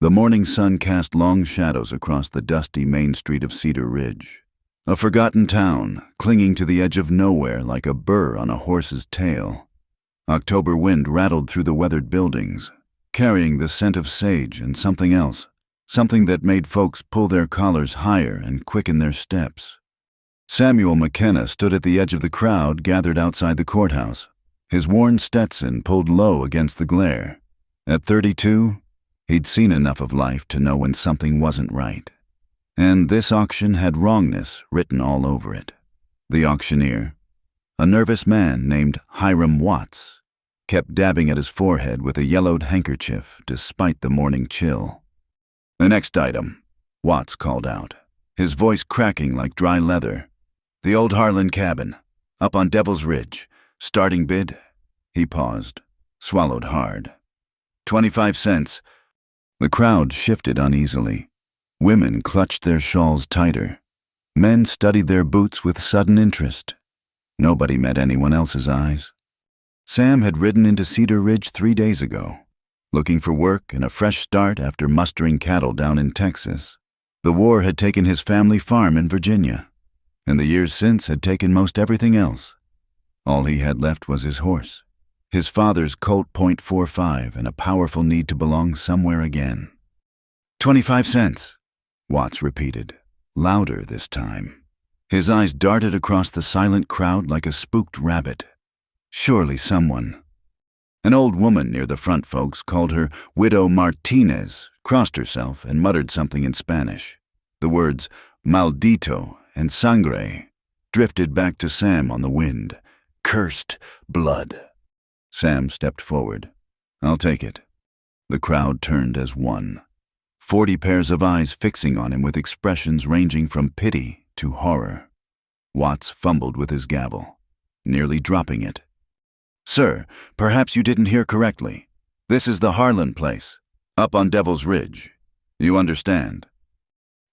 The morning sun cast long shadows across the dusty main street of Cedar Ridge. A forgotten town, clinging to the edge of nowhere like a burr on a horse's tail. October wind rattled through the weathered buildings, carrying the scent of sage and something else, something that made folks pull their collars higher and quicken their steps. Samuel McKenna stood at the edge of the crowd gathered outside the courthouse, his worn Stetson pulled low against the glare. At 32, he'd seen enough of life to know when something wasn't right. And this auction had wrongness written all over it. The auctioneer, a nervous man named Hiram Watts, kept dabbing at his forehead with a yellowed handkerchief despite the morning chill. "The next item," Watts called out, his voice cracking like dry leather. "The old Harlan cabin, up on Devil's Ridge. Starting bid." He paused, swallowed hard. 25 cents. The crowd shifted uneasily. Women clutched their shawls tighter. Men studied their boots with sudden interest. Nobody met anyone else's eyes. Sam had ridden into Cedar Ridge 3 days ago, looking for work and a fresh start after mustering cattle down in Texas. The war had taken his family farm in Virginia, and the years since had taken most everything else. All he had left was his horse, his father's Colt .45, and a powerful need to belong somewhere again. 25 cents, Watts repeated, louder this time. His eyes darted across the silent crowd like a spooked rabbit. Surely someone. An old woman near the front folks called her Widow Martinez, crossed herself and muttered something in Spanish. The words maldito and sangre drifted back to Sam on the wind. Cursed blood. Sam stepped forward. "I'll take it." The crowd turned as one. 40 pairs of eyes fixing on him with expressions ranging from pity to horror. Watts fumbled with his gavel, nearly dropping it. "Sir, perhaps you didn't hear correctly. This is the Harlan place, up on Devil's Ridge. You understand?"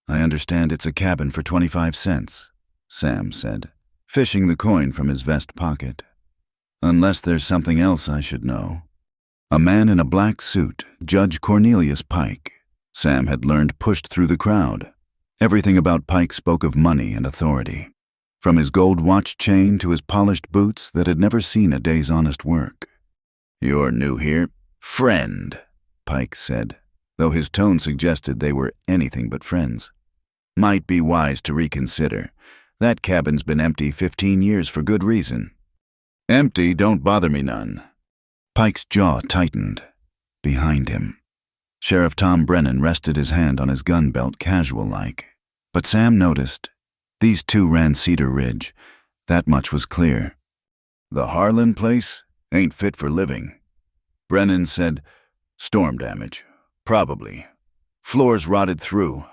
"I understand it's a cabin for 25 cents, Sam said, fishing the coin from his vest pocket. "Unless there's something else I should know." A man in a black suit, Judge Cornelius Pike, Sam had learned pushed through the crowd. Everything about Pike spoke of money and authority, from his gold watch chain to his polished boots that had never seen a day's honest work. "You're new here, friend," Pike said, though his tone suggested they were anything but friends. "Might be wise to reconsider. That cabin's been empty 15 years for good reason." "Empty don't bother me none." Pike's jaw tightened. Behind him, Sheriff Tom Brennan rested his hand on his gun belt casual-like. But Sam noticed, these two ran Cedar Ridge. That much was clear. "The Harlan place ain't fit for living." Brennan said, "Storm damage. Probably. Floors rotted through.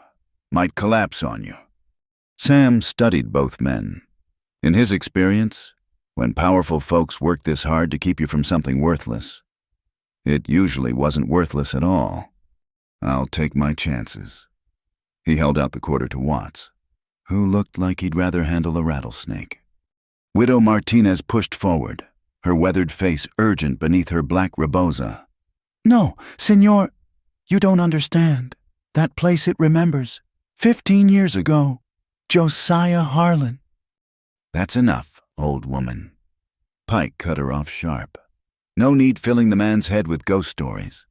Might collapse on you." Sam studied both men. In his experience, when powerful folks work this hard to keep you from something worthless, it usually wasn't worthless at all. "I'll take my chances." He held out the quarter to Watts, who looked like he'd rather handle a rattlesnake. Widow Martinez pushed forward, her weathered face urgent beneath her black rebosa. "No, senor, you don't understand. That place it remembers. 15 years ago, Josiah Harlan." "That's enough, old woman." Pike cut her off sharp. No need filling the man's head with ghost stories.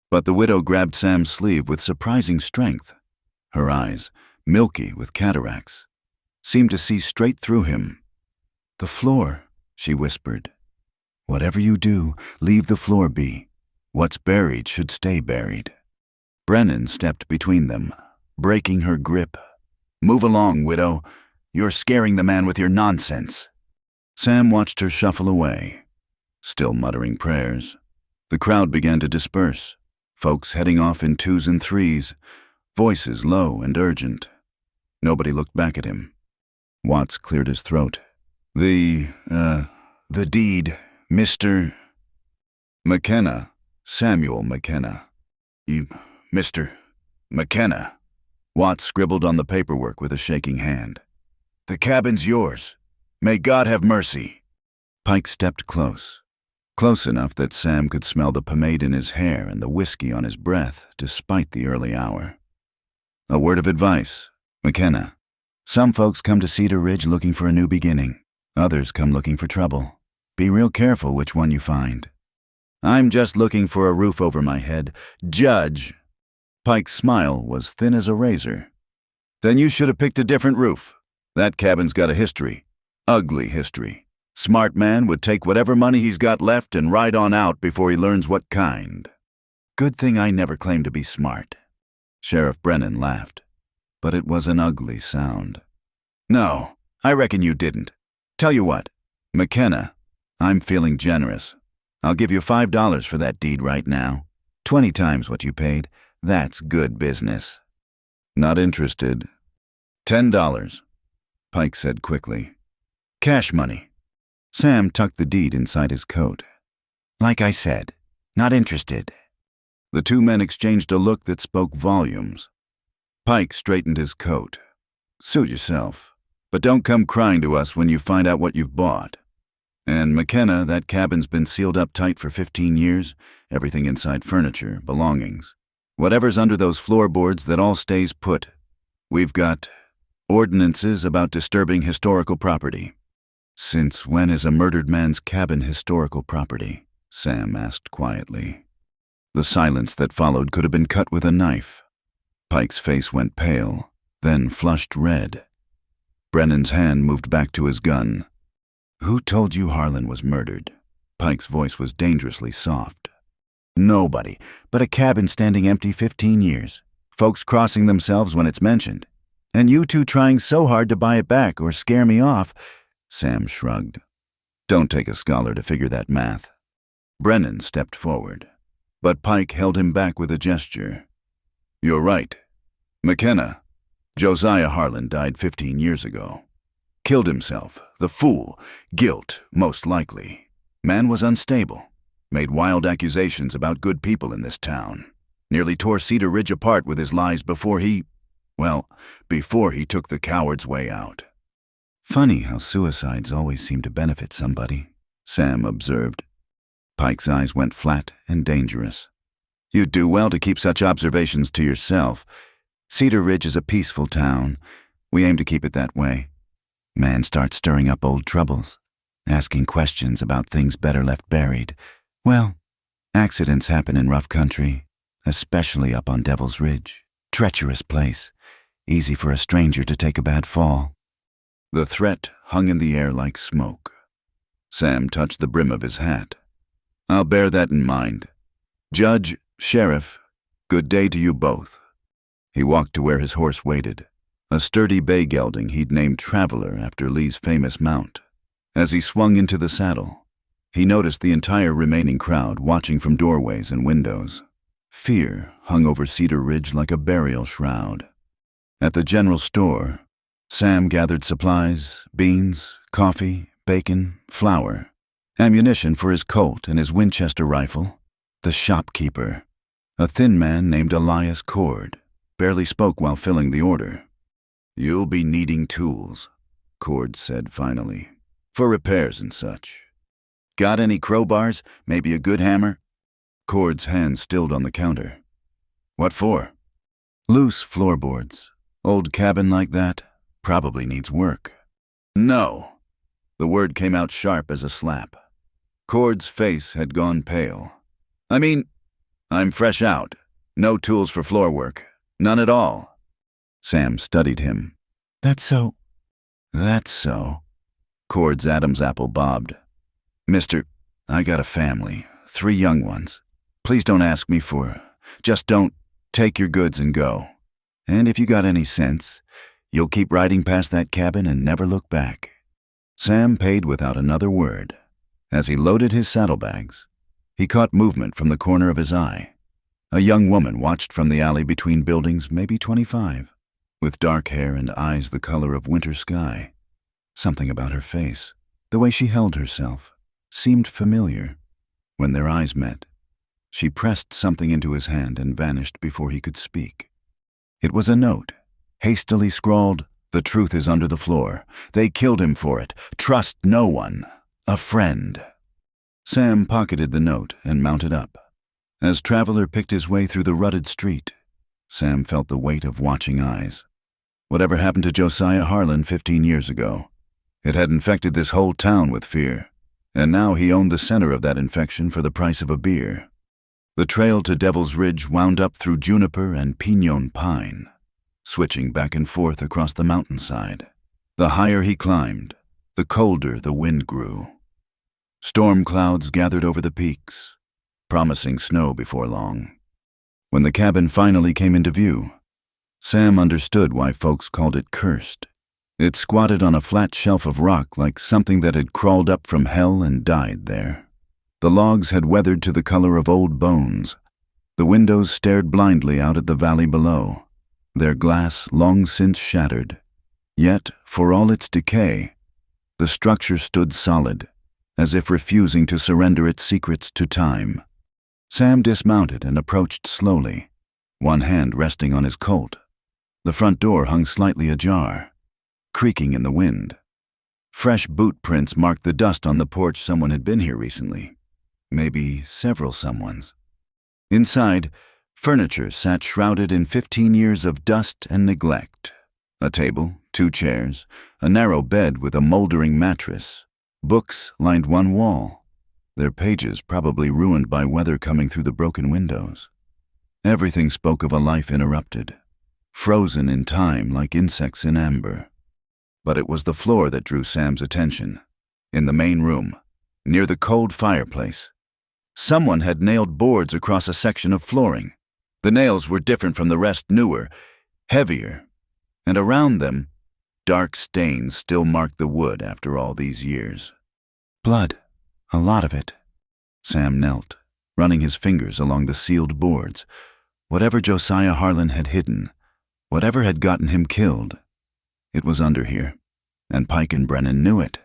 But the widow grabbed Sam's sleeve with surprising strength. Her eyes, milky with cataracts, seemed to see straight through him. "The floor," she whispered. "Whatever you do, leave the floor be. What's buried should stay buried." Brennan stepped between them, breaking her grip. "Move along, widow. You're scaring the man with your nonsense." Sam watched her shuffle away, still muttering prayers. The crowd began to disperse, folks heading off in 2s and 3s, voices low and urgent. Nobody looked back at him. Watts cleared his throat. The deed, Mr. McKenna, Samuel McKenna. Mr. McKenna." Watts scribbled on the paperwork with a shaking hand. "The cabin's yours. May God have mercy." Pike stepped close. Close enough that Sam could smell the pomade in his hair and the whiskey on his breath despite the early hour. A word of advice, McKenna. Some folks come to Cedar Ridge looking for a new beginning. Others come looking for trouble. Be real careful which one you find. I'm just looking for a roof over my head. Judge! Pike's smile was thin as a razor. Then you should have picked a different roof. That cabin's got a history. Ugly history. Smart man would take whatever money he's got left and ride on out before he learns what kind. Good thing I never claimed to be smart. Sheriff Brennan laughed, but it was an ugly sound. No, I reckon you didn't. Tell you what, McKenna, I'm feeling generous. I'll give you $5 for that deed right now. 20 times what you paid. That's good business. Not interested. $10, Pike said quickly. Cash money. Sam tucked the deed inside his coat. Like I said, not interested. The two men exchanged a look that spoke volumes. Pike straightened his coat. Suit yourself, but don't come crying to us when you find out what you've bought. And McKenna, that cabin's been sealed up tight for 15 years, everything inside furniture, belongings. Whatever's under those floorboards, that all stays put. We've got ordinances about disturbing historical property. Since when is a murdered man's cabin historical property? Sam asked quietly. The silence that followed could have been cut with a knife. Pike's face went pale, then flushed red. Brennan's hand moved back to his gun. Who told you Harlan was murdered? Pike's voice was dangerously soft. Nobody, but a cabin standing empty 15 years. Folks crossing themselves when it's mentioned. And you two trying so hard to buy it back or scare me off. Sam shrugged. Don't take a scholar to figure that math. Brennan stepped forward, but Pike held him back with a gesture. You're right. McKenna, Josiah Harlan died 15 years ago. Killed himself, the fool. Guilt, most likely. Man was unstable. Made wild accusations about good people in this town. Nearly tore Cedar Ridge apart with his lies before he took the coward's way out. Funny how suicides always seem to benefit somebody, Sam observed. Pike's eyes went flat and dangerous. You'd do well to keep such observations to yourself. Cedar Ridge is a peaceful town. We aim to keep it that way. Man starts stirring up old troubles, asking questions about things better left buried. Well, accidents happen in rough country, especially up on Devil's Ridge. Treacherous place. Easy for a stranger to take a bad fall. The threat hung in the air like smoke. Sam touched the brim of his hat. I'll bear that in mind. Judge, Sheriff, good day to you both. He walked to where his horse waited, a sturdy bay gelding he'd named Traveler after Lee's famous mount. As he swung into the saddle, he noticed the entire remaining crowd watching from doorways and windows. Fear hung over Cedar Ridge like a burial shroud. At the general store, Sam gathered supplies, beans, coffee, bacon, flour, ammunition for his Colt and his Winchester rifle. The shopkeeper, a thin man named Elias Cord, barely spoke while filling the order. You'll be needing tools, Cord said finally, for repairs and such. Got any crowbars? Maybe a good hammer? Cord's hand stilled on the counter. What for? Loose floorboards. Old cabin like that probably needs work. No. The word came out sharp as a slap. Cord's face had gone pale. I mean, I'm fresh out. No tools for floor work. None at all. Sam studied him. That's so. Cord's Adam's apple bobbed. Mister, I got a family, 3 young ones. Please don't ask me for. Just don't take your goods and go. And if you got any sense, you'll keep riding past that cabin and never look back. Sam paid without another word. As he loaded his saddlebags, he caught movement from the corner of his eye. A young woman watched from the alley between buildings, maybe 25, with dark hair and eyes the color of winter sky. Something about her face, the way she held herself, seemed familiar. When their eyes met, she pressed something into his hand and vanished before he could speak. It was a note, hastily scrawled, "The truth is under the floor. They killed him for it. Trust no one. A friend." Sam pocketed the note and mounted up. As Traveler picked his way through the rutted street, Sam felt the weight of watching eyes. Whatever happened to Josiah Harlan 15 years ago? It had infected this whole town with fear, and now he owned the center of that infection for the price of a beer. The trail to Devil's Ridge wound up through juniper and pinon pine, switching back and forth across the mountainside. The higher he climbed, the colder the wind grew. Storm clouds gathered over the peaks, promising snow before long. When the cabin finally came into view, Sam understood why folks called it cursed. It squatted on a flat shelf of rock like something that had crawled up from hell and died there. The logs had weathered to the color of old bones. The windows stared blindly out at the valley below, their glass long since shattered. Yet, for all its decay, the structure stood solid, as if refusing to surrender its secrets to time. Sam dismounted and approached slowly, one hand resting on his Colt. The front door hung slightly ajar, creaking in the wind. Fresh boot prints marked the dust on the porch. Someone had been here recently. Maybe several someones. Inside, furniture sat shrouded in 15 years of dust and neglect. A table, 2 chairs, a narrow bed with a moldering mattress. Books lined one wall, their pages probably ruined by weather coming through the broken windows. Everything spoke of a life interrupted, frozen in time like insects in amber. But it was the floor that drew Sam's attention. In the main room, near the cold fireplace, someone had nailed boards across a section of flooring. The nails were different from the rest, newer, heavier, and around them, dark stains still marked the wood after all these years. Blood, a lot of it. Sam knelt, running his fingers along the sealed boards. Whatever Josiah Harlan had hidden, whatever had gotten him killed, it was under here, and Pike and Brennan knew it.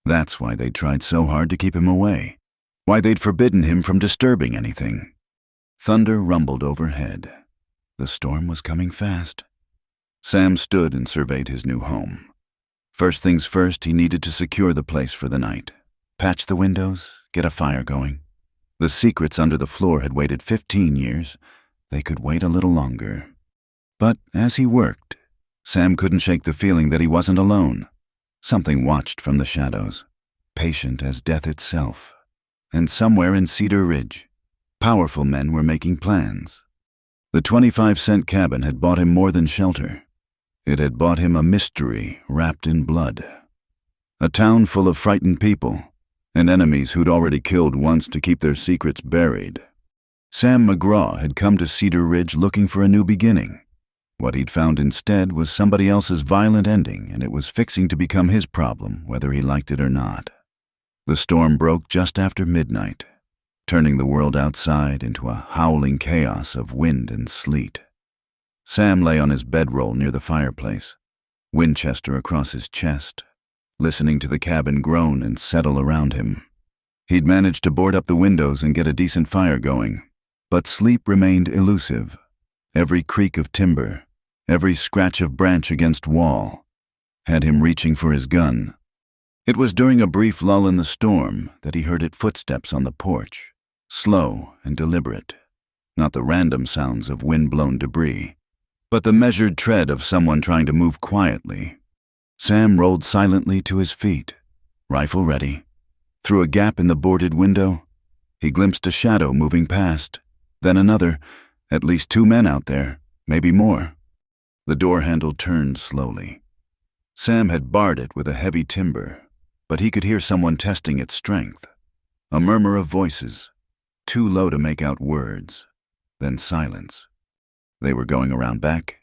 That's why they'd tried so hard to keep him away, why they'd forbidden him from disturbing anything. Thunder rumbled overhead. The storm was coming fast. Sam stood and surveyed his new home. First things first, he needed to secure the place for the night. Patch the windows, get a fire going. The secrets under the floor had waited 15 years. They could wait a little longer. But as he worked, Sam couldn't shake the feeling that he wasn't alone. Something watched from the shadows, patient as death itself. And somewhere in Cedar Ridge, powerful men were making plans. The 25-cent cabin had bought him more than shelter. It had bought him a mystery wrapped in blood. A town full of frightened people, and enemies who'd already killed once to keep their secrets buried. Sam McGraw had come to Cedar Ridge looking for a new beginning. What he'd found instead was somebody else's violent ending, and it was fixing to become his problem, whether he liked it or not. The storm broke just after midnight, turning the world outside into a howling chaos of wind and sleet. Sam lay on his bedroll near the fireplace, Winchester across his chest, listening to the cabin groan and settle around him. He'd managed to board up the windows and get a decent fire going, but sleep remained elusive. Every creak of timber, every scratch of branch against wall, had him reaching for his gun. It was during a brief lull in the storm that he heard its footsteps on the porch, slow and deliberate, not the random sounds of wind-blown debris, but the measured tread of someone trying to move quietly. Sam rolled silently to his feet, rifle ready. Through a gap in the boarded window, he glimpsed a shadow moving past, then another, at least 2 men out there, maybe more. The door handle turned slowly. Sam had barred it with a heavy timber, but he could hear someone testing its strength. A murmur of voices, too low to make out words, then silence. They were going around back.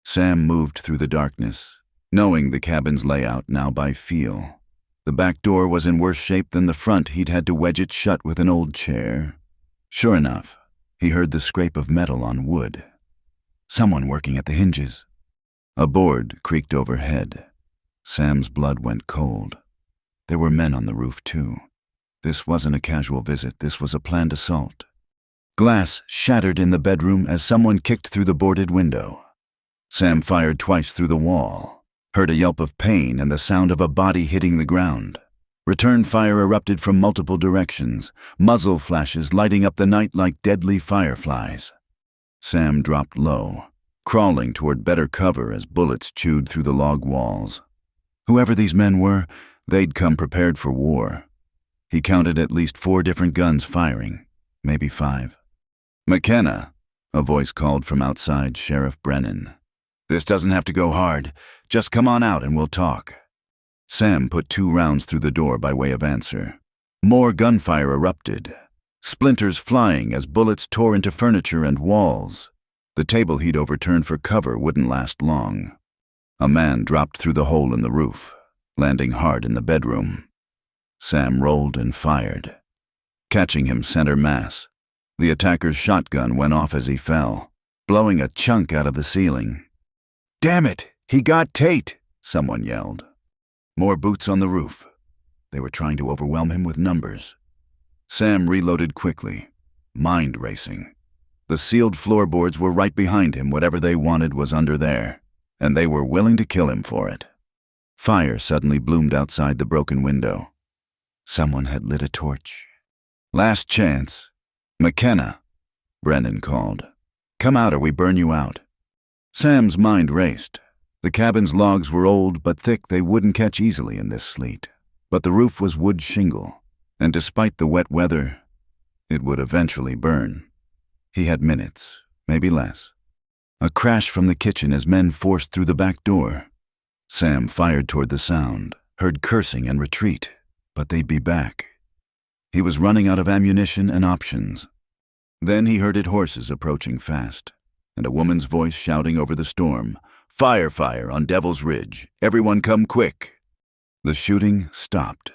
Sam moved through the darkness, knowing the cabin's layout now by feel. The back door was in worse shape than the front. He'd had to wedge it shut with an old chair. Sure enough, he heard the scrape of metal on wood. Someone working at the hinges. A board creaked overhead. Sam's blood went cold. There were men on the roof, too. This wasn't a casual visit. This was a planned assault. Glass shattered in the bedroom as someone kicked through the boarded window. Sam fired twice through the wall, heard a yelp of pain and the sound of a body hitting the ground. Return fire erupted from multiple directions, muzzle flashes lighting up the night like deadly fireflies. Sam dropped low, crawling toward better cover as bullets chewed through the log walls. Whoever these men were, they'd come prepared for war. He counted at least 4 different guns firing, maybe 5. "McKenna," a voice called from outside Sheriff Brennan. "This doesn't have to go hard. Just come on out and we'll talk." Sam put 2 rounds through the door by way of answer. More gunfire erupted, splinters flying as bullets tore into furniture and walls. The table he'd overturned for cover wouldn't last long. A man dropped through the hole in the roof, landing hard in the bedroom. Sam rolled and fired, catching him center mass. The attacker's shotgun went off as he fell, blowing a chunk out of the ceiling. "Damn it! He got Tate!" someone yelled. More boots on the roof. They were trying to overwhelm him with numbers. Sam reloaded quickly, mind racing. The sealed floorboards were right behind him. Whatever they wanted was under there, and they were willing to kill him for it. Fire suddenly bloomed outside the broken window. Someone had lit a torch. "Last chance. McKenna," Brennan called. "Come out or we burn you out." Sam's mind raced. The cabin's logs were old but thick. They wouldn't catch easily in this sleet. But the roof was wood shingle, and despite the wet weather, it would eventually burn. He had minutes, maybe less. A crash from the kitchen as men forced through the back door. Sam fired toward the sound, heard cursing and retreat, but they'd be back. He was running out of ammunition and options. Then he herded horses approaching fast, and a woman's voice shouting over the storm, "Fire, fire on Devil's Ridge. Everyone come quick." The shooting stopped.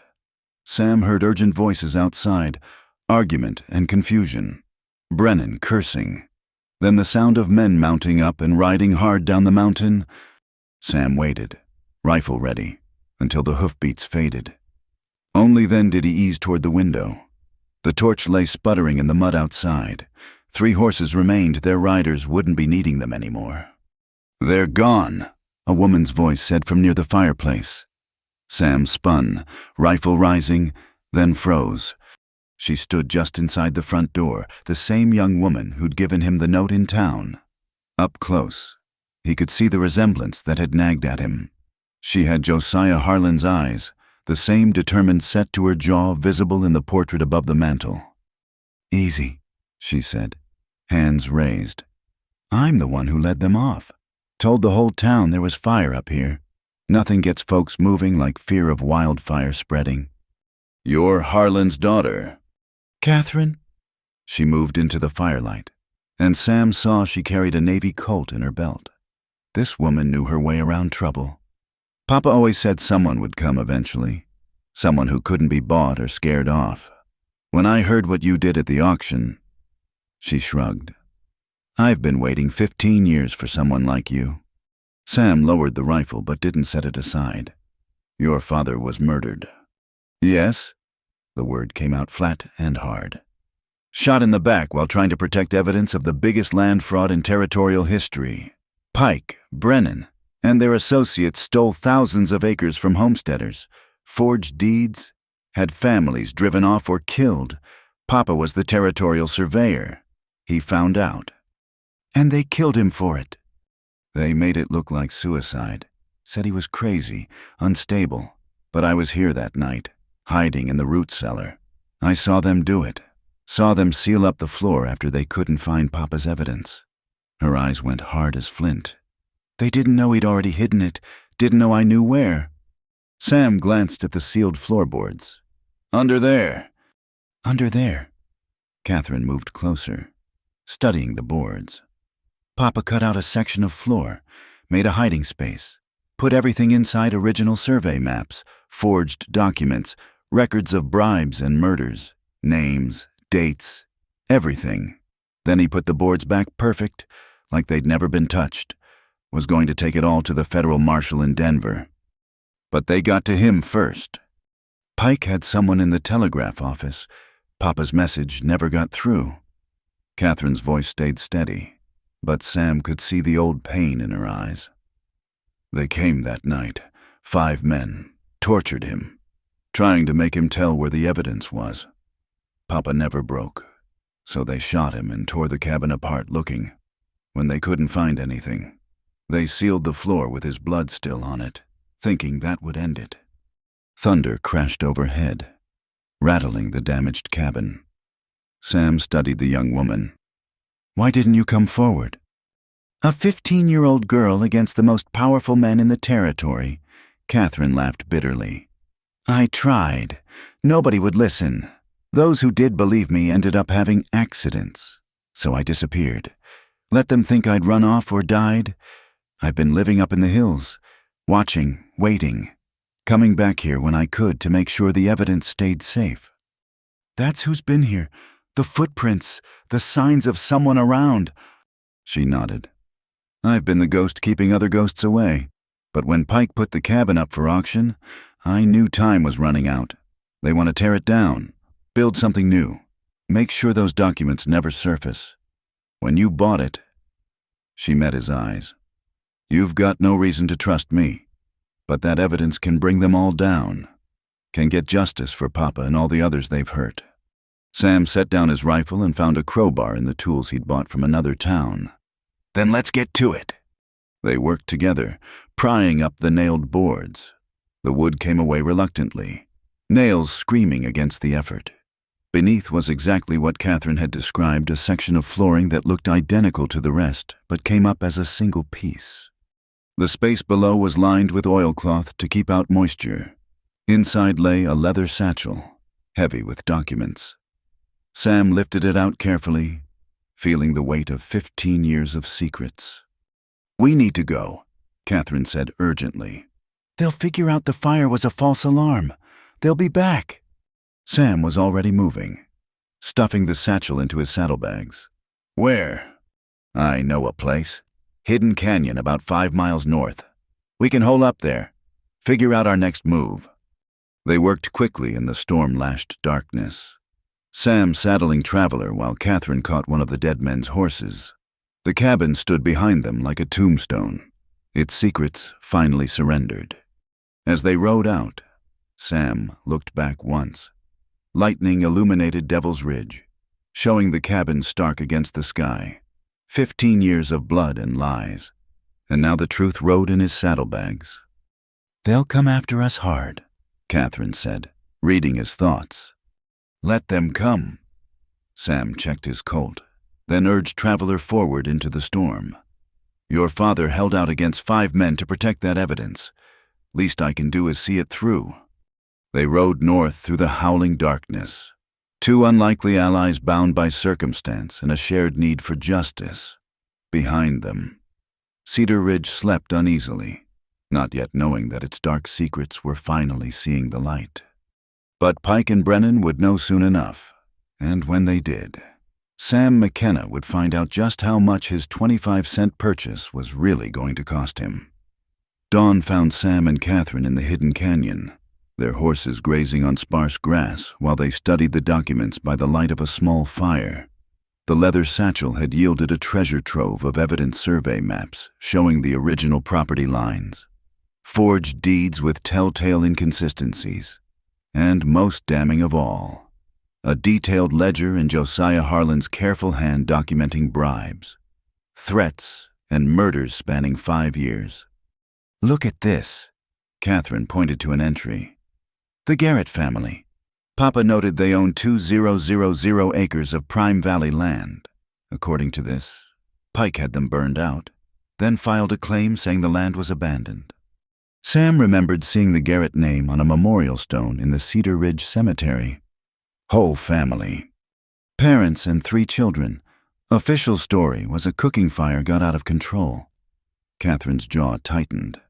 Sam heard urgent voices outside, argument and confusion. Brennan cursing. Then the sound of men mounting up and riding hard down the mountain. Sam waited, rifle ready, until the hoofbeats faded. Only then did he ease toward the window. The torch lay sputtering in the mud outside. 3 horses remained. Their riders wouldn't be needing them anymore. "They're gone," a woman's voice said from near the fireplace. Sam spun, rifle rising, then froze. She stood just inside the front door, the same young woman who'd given him the note in town. Up close, he could see the resemblance that had nagged at him. She had Josiah Harlan's eyes, the same determined set to her jaw visible in the portrait above the mantel. "Easy," she said, hands raised. "I'm the one who led them off. Told the whole town there was fire up here. Nothing gets folks moving like fear of wildfire spreading." "You're Harlan's daughter." "Catherine?" She moved into the firelight, and Sam saw she carried a Navy Colt in her belt. This woman knew her way around trouble. Papa always said someone would come eventually, someone who couldn't be bought or scared off. "When I heard what you did at the auction," she shrugged. "I've been waiting 15 years for someone like you." Sam lowered the rifle but didn't set it aside. "Your father was murdered." "Yes?" The word came out flat and hard. "Shot in the back while trying to protect evidence of the biggest land fraud in territorial history. Pike, Brennan, and their associates stole thousands of acres from homesteaders, forged deeds, had families driven off or killed. Papa was the territorial surveyor. He found out. And they killed him for it. They made it look like suicide, said he was crazy, unstable. But I was here that night, hiding in the root cellar. I saw them do it, saw them seal up the floor after they couldn't find Papa's evidence." Her eyes went hard as flint. "They didn't know he'd already hidden it, didn't know I knew where." Sam glanced at the sealed floorboards. "Under there." "Under there." Catherine moved closer, studying the boards. "Papa cut out a section of floor, made a hiding space, put everything inside original survey maps, forged documents, records of bribes and murders, names, dates, everything. Then he put the boards back perfect, like they'd never been touched. Was going to take it all to the federal marshal in Denver. But they got to him first. Pike had someone in the telegraph office. Papa's message never got through." Catherine's voice stayed steady, but Sam could see the old pain in her eyes. "They came that night, 5 men, tortured him. trying to make him tell where the evidence was. Papa never broke, so they shot him and tore the cabin apart looking. When they couldn't find anything, they sealed the floor with his blood still on it, thinking that would end it. Thunder crashed overhead, rattling the damaged cabin. Sam studied the young woman. "Why didn't you come forward?" "A 15-year-old girl against the most powerful men in the territory," Catherine laughed bitterly. "I tried. Nobody would listen. Those who did believe me ended up having accidents. So I disappeared. Let them think I'd run off or died. I've been living up in the hills, watching, waiting, coming back here when I could to make sure the evidence stayed safe." "That's who's been here. The footprints, the signs of someone around." She nodded. "I've been the ghost keeping other ghosts away. But when Pike put the cabin up for auction, I knew time was running out. They want to tear it down, build something new, make sure those documents never surface. When you bought it," she met his eyes, "you've got no reason to trust me. But that evidence can bring them all down, can get justice for Papa and all the others they've hurt." Sam set down his rifle and found a crowbar in the tools he'd bought from another town. "Then let's get to it." They worked together, prying up the nailed boards. The wood came away reluctantly, nails screaming against the effort. Beneath was exactly what Catherine had described, a section of flooring that looked identical to the rest, but came up as a single piece. The space below was lined with oilcloth to keep out moisture. Inside lay a leather satchel, heavy with documents. Sam lifted it out carefully, feeling the weight of 15 years of secrets. "We need to go," Catherine said urgently. "They'll figure out the fire was a false alarm. They'll be back." Sam was already moving, stuffing the satchel into his saddlebags. "Where?" "I know a place. Hidden Canyon about 5 miles north. We can hole up there. Figure out our next move." They worked quickly in the storm-lashed darkness. Sam saddling Traveler while Catherine caught one of the dead men's horses. The cabin stood behind them like a tombstone, its secrets finally surrendered. As they rode out, Sam looked back once. Lightning illuminated Devil's Ridge, showing the cabin stark against the sky. 15 years of blood and lies, and now the truth rode in his saddlebags. "They'll come after us hard," Catherine said, reading his thoughts. "Let them come." Sam checked his Colt, then urged Traveler forward into the storm. "Your father held out against 5 men to protect that evidence. Least I can do is see it through." They rode north through the howling darkness. 2 unlikely allies bound by circumstance and a shared need for justice. Behind them, Cedar Ridge slept uneasily, not yet knowing that its dark secrets were finally seeing the light. But Pike and Brennan would know soon enough, and when they did, Sam McKenna would find out just how much his 25-cent purchase was really going to cost him. Dawn found Sam and Catherine in the hidden canyon, their horses grazing on sparse grass while they studied the documents by the light of a small fire. The leather satchel had yielded a treasure trove of evidence survey maps showing the original property lines, forged deeds with telltale inconsistencies, and most damning of all, a detailed ledger in Josiah Harlan's careful hand documenting bribes, threats, and murders spanning 5 years. "Look at this," Catherine pointed to an entry. "The Garrett family. Papa noted they owned 2,000 acres of Prime Valley land. According to this, Pike had them burned out, then filed a claim saying the land was abandoned." Sam remembered seeing the Garrett name on a memorial stone in the Cedar Ridge Cemetery. Whole family. Parents and 3 children. Official story was a cooking fire got out of control. Catherine's jaw tightened.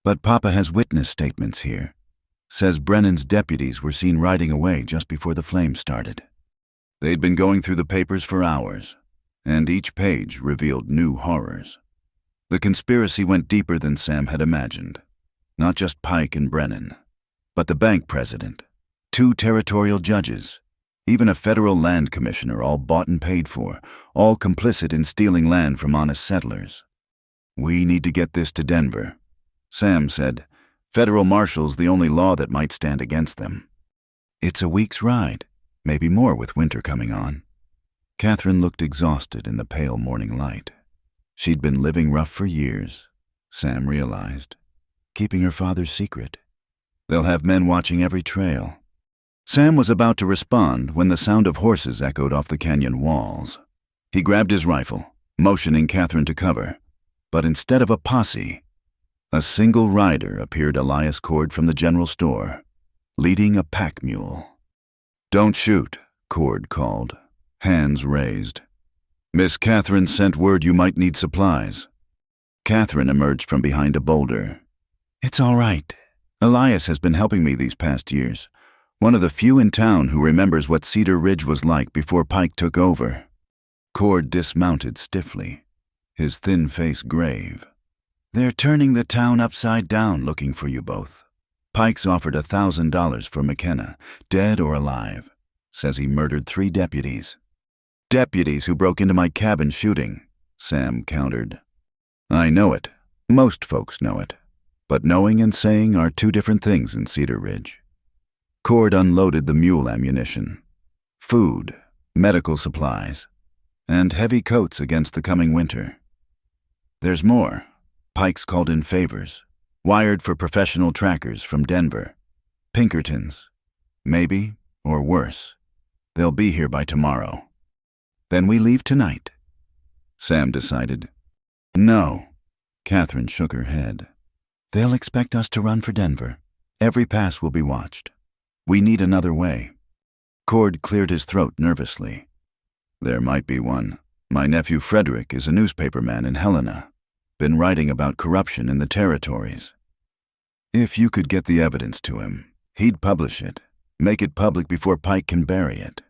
"But Papa has witness statements here. Says Brennan's deputies were seen riding away just before the flames started. They'd been going through the papers for hours, and each page revealed new horrors. The conspiracy went deeper than Sam had imagined. Not just Pike and Brennan, but the bank president, 2 territorial judges, even a federal land commissioner, all bought and paid for, all complicit in stealing land from honest settlers. "We need to get this to Denver," Sam said, Federal marshal's the only law that might stand against them. It's a week's ride, maybe more with winter coming on. Catherine looked exhausted in the pale morning light. She'd been living rough for years, Sam realized, keeping her father's secret. They'll have men watching every trail. Sam was about to respond when the sound of horses echoed off the canyon walls. He grabbed his rifle, motioning Catherine to cover. But instead of a posse, a single rider appeared Elias Cord from the general store, leading a pack mule. "Don't shoot," Cord called, hands raised. "Miss Catherine sent word you might need supplies." Catherine emerged from behind a boulder. "It's all right. Elias has been helping me these past years. One of the few in town who remembers what Cedar Ridge was like before Pike took over." Cord dismounted stiffly, his thin face grave. "They're turning the town upside down looking for you both. Pike's offered $1,000 for McKenna, dead or alive. Says he murdered 3 deputies. "Deputies who broke into my cabin shooting," Sam countered. "I know it. Most folks know it. But knowing and saying are 2 different things in Cedar Ridge." Cord unloaded the mule ammunition, food, medical supplies, and heavy coats against the coming winter. "There's more. Pike's called in favors, wired for professional trackers from Denver. Pinkertons. Maybe, or worse. They'll be here by tomorrow." "Then we leave tonight," Sam decided. "No." Catherine shook her head. "They'll expect us to run for Denver. Every pass will be watched. We need another way." Cord cleared his throat nervously. "There might be one. My nephew Frederick is a newspaperman in Helena. Been writing about corruption in the territories. If you could get the evidence to him, he'd publish it, make it public before Pike can bury it.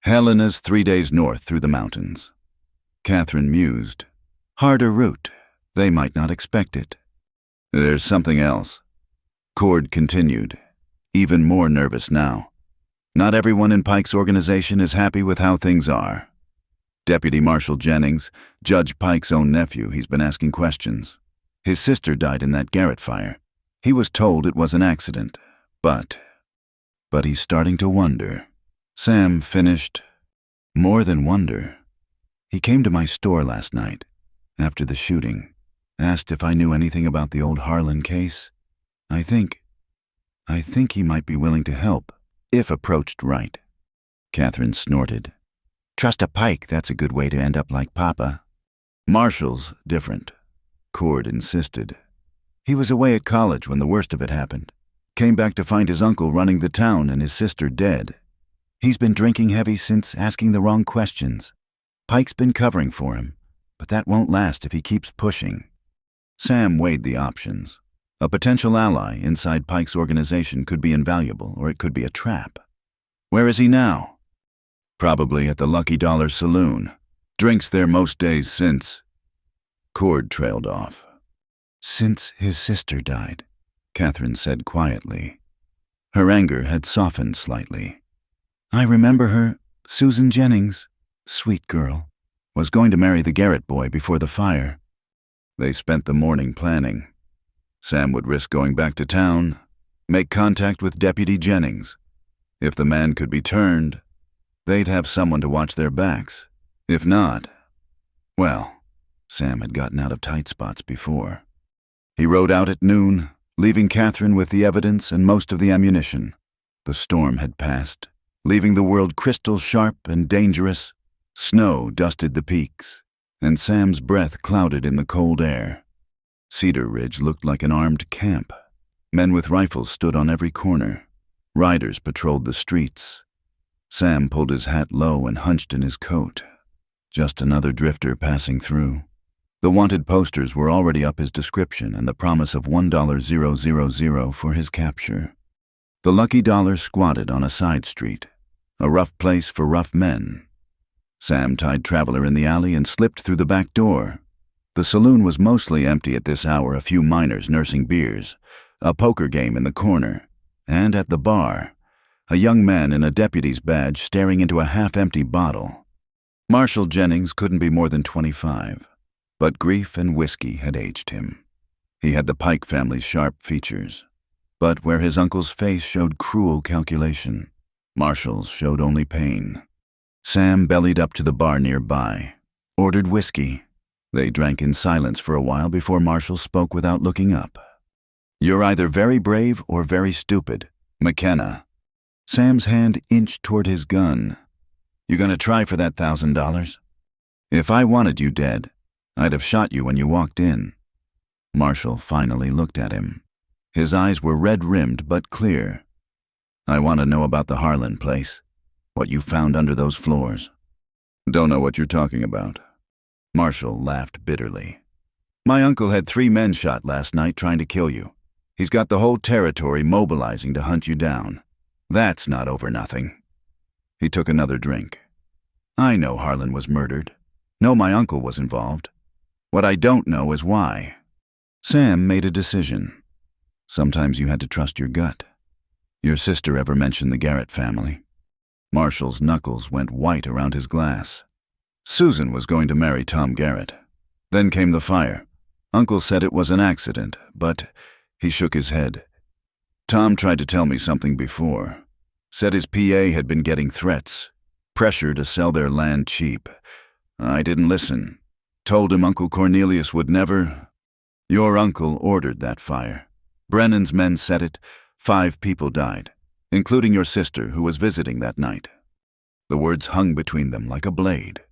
Helena's 3 days north through the mountains." Catherine mused. "Harder route. They might not expect it." "There's something else," Cord continued, even more nervous now. "Not everyone in Pike's organization is happy with how things are. Deputy Marshal Jennings, Judge Pike's own nephew, he's been asking questions. His sister died in that Garrett fire. He was told it was an accident, but he's starting to wonder." Sam finished. "More than wonder. He came to my store last night, after the shooting, asked if I knew anything about the old Harlan case. I think he might be willing to help, if approached right." Catherine snorted. "Trust a Pike, that's a good way to end up like Papa." "Marshall's different," Cord insisted. "He was away at college when the worst of it happened. Came back to find his uncle running the town and his sister dead. He's been drinking heavy since, asking the wrong questions. Pike's been covering for him, but that won't last if he keeps pushing." Sam weighed the options. A potential ally inside Pike's organization could be invaluable, or it could be a trap. "Where is he now?" "Probably at the Lucky Dollar Saloon. Drinks there most days since." Cord trailed off. "Since his sister died," Catherine said quietly. Her anger had softened slightly. "I remember her, Susan Jennings, sweet girl, was going to marry the Garrett boy before the fire." They spent the morning planning. Sam would risk going back to town, make contact with Deputy Jennings. If the man could be turned, they'd have someone to watch their backs. If not, well, Sam had gotten out of tight spots before. He rode out at noon, leaving Catherine with the evidence and most of the ammunition. The storm had passed, leaving the world crystal sharp and dangerous. Snow dusted the peaks, and Sam's breath clouded in the cold air. Cedar Ridge looked like an armed camp. Men with rifles stood on every corner. Riders patrolled the streets. Sam pulled his hat low and hunched in his coat. Just another drifter passing through. The wanted posters were already up his description and the promise of $1,000 for his capture. The Lucky Dollar squatted on a side street, a rough place for rough men. Sam tied Traveler in the alley and slipped through the back door. The saloon was mostly empty at this hour, a few miners nursing beers, a poker game in the corner, and at the bar, a young man in a deputy's badge staring into a half-empty bottle. Marshal Jennings couldn't be more than 25, but grief and whiskey had aged him. He had the Pike family's sharp features, But where his uncle's face showed cruel calculation, Marshall's showed only pain. Sam bellied up to the bar nearby, ordered whiskey. They drank in silence for a while before Marshall spoke without looking up. "You're either very brave or very stupid, McKenna." Sam's hand inched toward his gun. "You gonna try for that $1,000? If I wanted you dead, I'd have shot you when you walked in." Marshall finally looked at him. His eyes were red-rimmed but clear. "I want to know about the Harlan place, what you found under those floors." "Don't know what you're talking about." Marshall laughed bitterly. "My uncle had 3 men shot last night trying to kill you. He's got the whole territory mobilizing to hunt you down. That's not over nothing." He took another drink. "I know Harlan was murdered. Know my uncle was involved. What I don't know is why." Sam made a decision. Sometimes you had to trust your gut. "Your sister ever mentioned the Garrett family?" Marshall's knuckles went white around his glass. "Susan was going to marry Tom Garrett. Then came the fire. Uncle said it was an accident, but..." He shook his head. "Tom tried to tell me something before. Said his PA had been getting threats, pressure to sell their land cheap. I didn't listen. Told him Uncle Cornelius would never..." "Your uncle ordered that fire. Brennan's men set it. 5 people died, including your sister who was visiting that night." The words hung between them like a blade.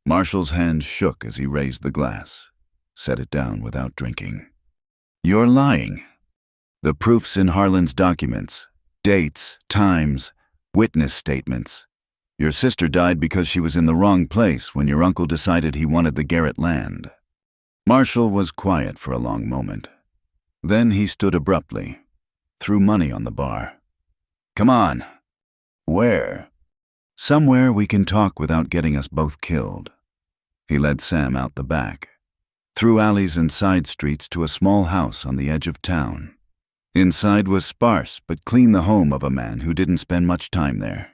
Marshall's hand shook as he raised the glass, set it down without drinking. "You're lying. The proof's in Harlan's documents, dates, times, witness statements. Your sister died because she was in the wrong place when your uncle decided he wanted the Garrett land." Marshall was quiet for a long moment. Then he stood abruptly, threw money on the bar. "Come on." "Where?" "Somewhere we can talk without getting us both killed." He led Sam out the back, through alleys and side streets to a small house on the edge of town. Inside was sparse but clean, the home of a man who didn't spend much time there.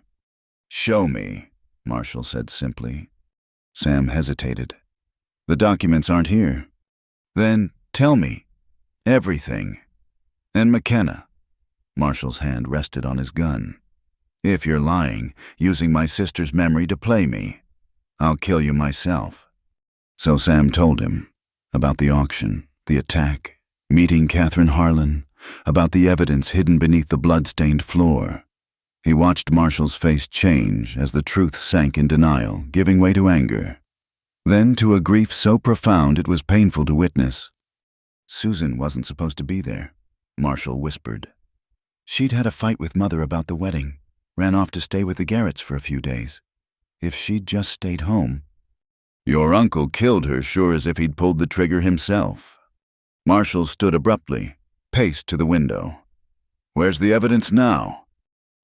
"Show me," Marshall said simply. Sam hesitated. "The documents aren't here." "Then tell me. Everything." "And McKenna." Marshall's hand rested on his gun. "If you're lying, using my sister's memory to play me, I'll kill you myself." So Sam told him about the auction, the attack, meeting Catherine Harlan, about the evidence hidden beneath the blood-stained floor. He watched Marshall's face change as the truth sank in denial, giving way to anger. Then to a grief so profound it was painful to witness. "Susan wasn't supposed to be there," Marshall whispered. "She'd had a fight with Mother about the wedding, ran off to stay with the Garretts for a few days. If she'd just stayed home..." "Your uncle killed her sure as if he'd pulled the trigger himself." Marshall stood abruptly, paced to the window. "Where's the evidence now?"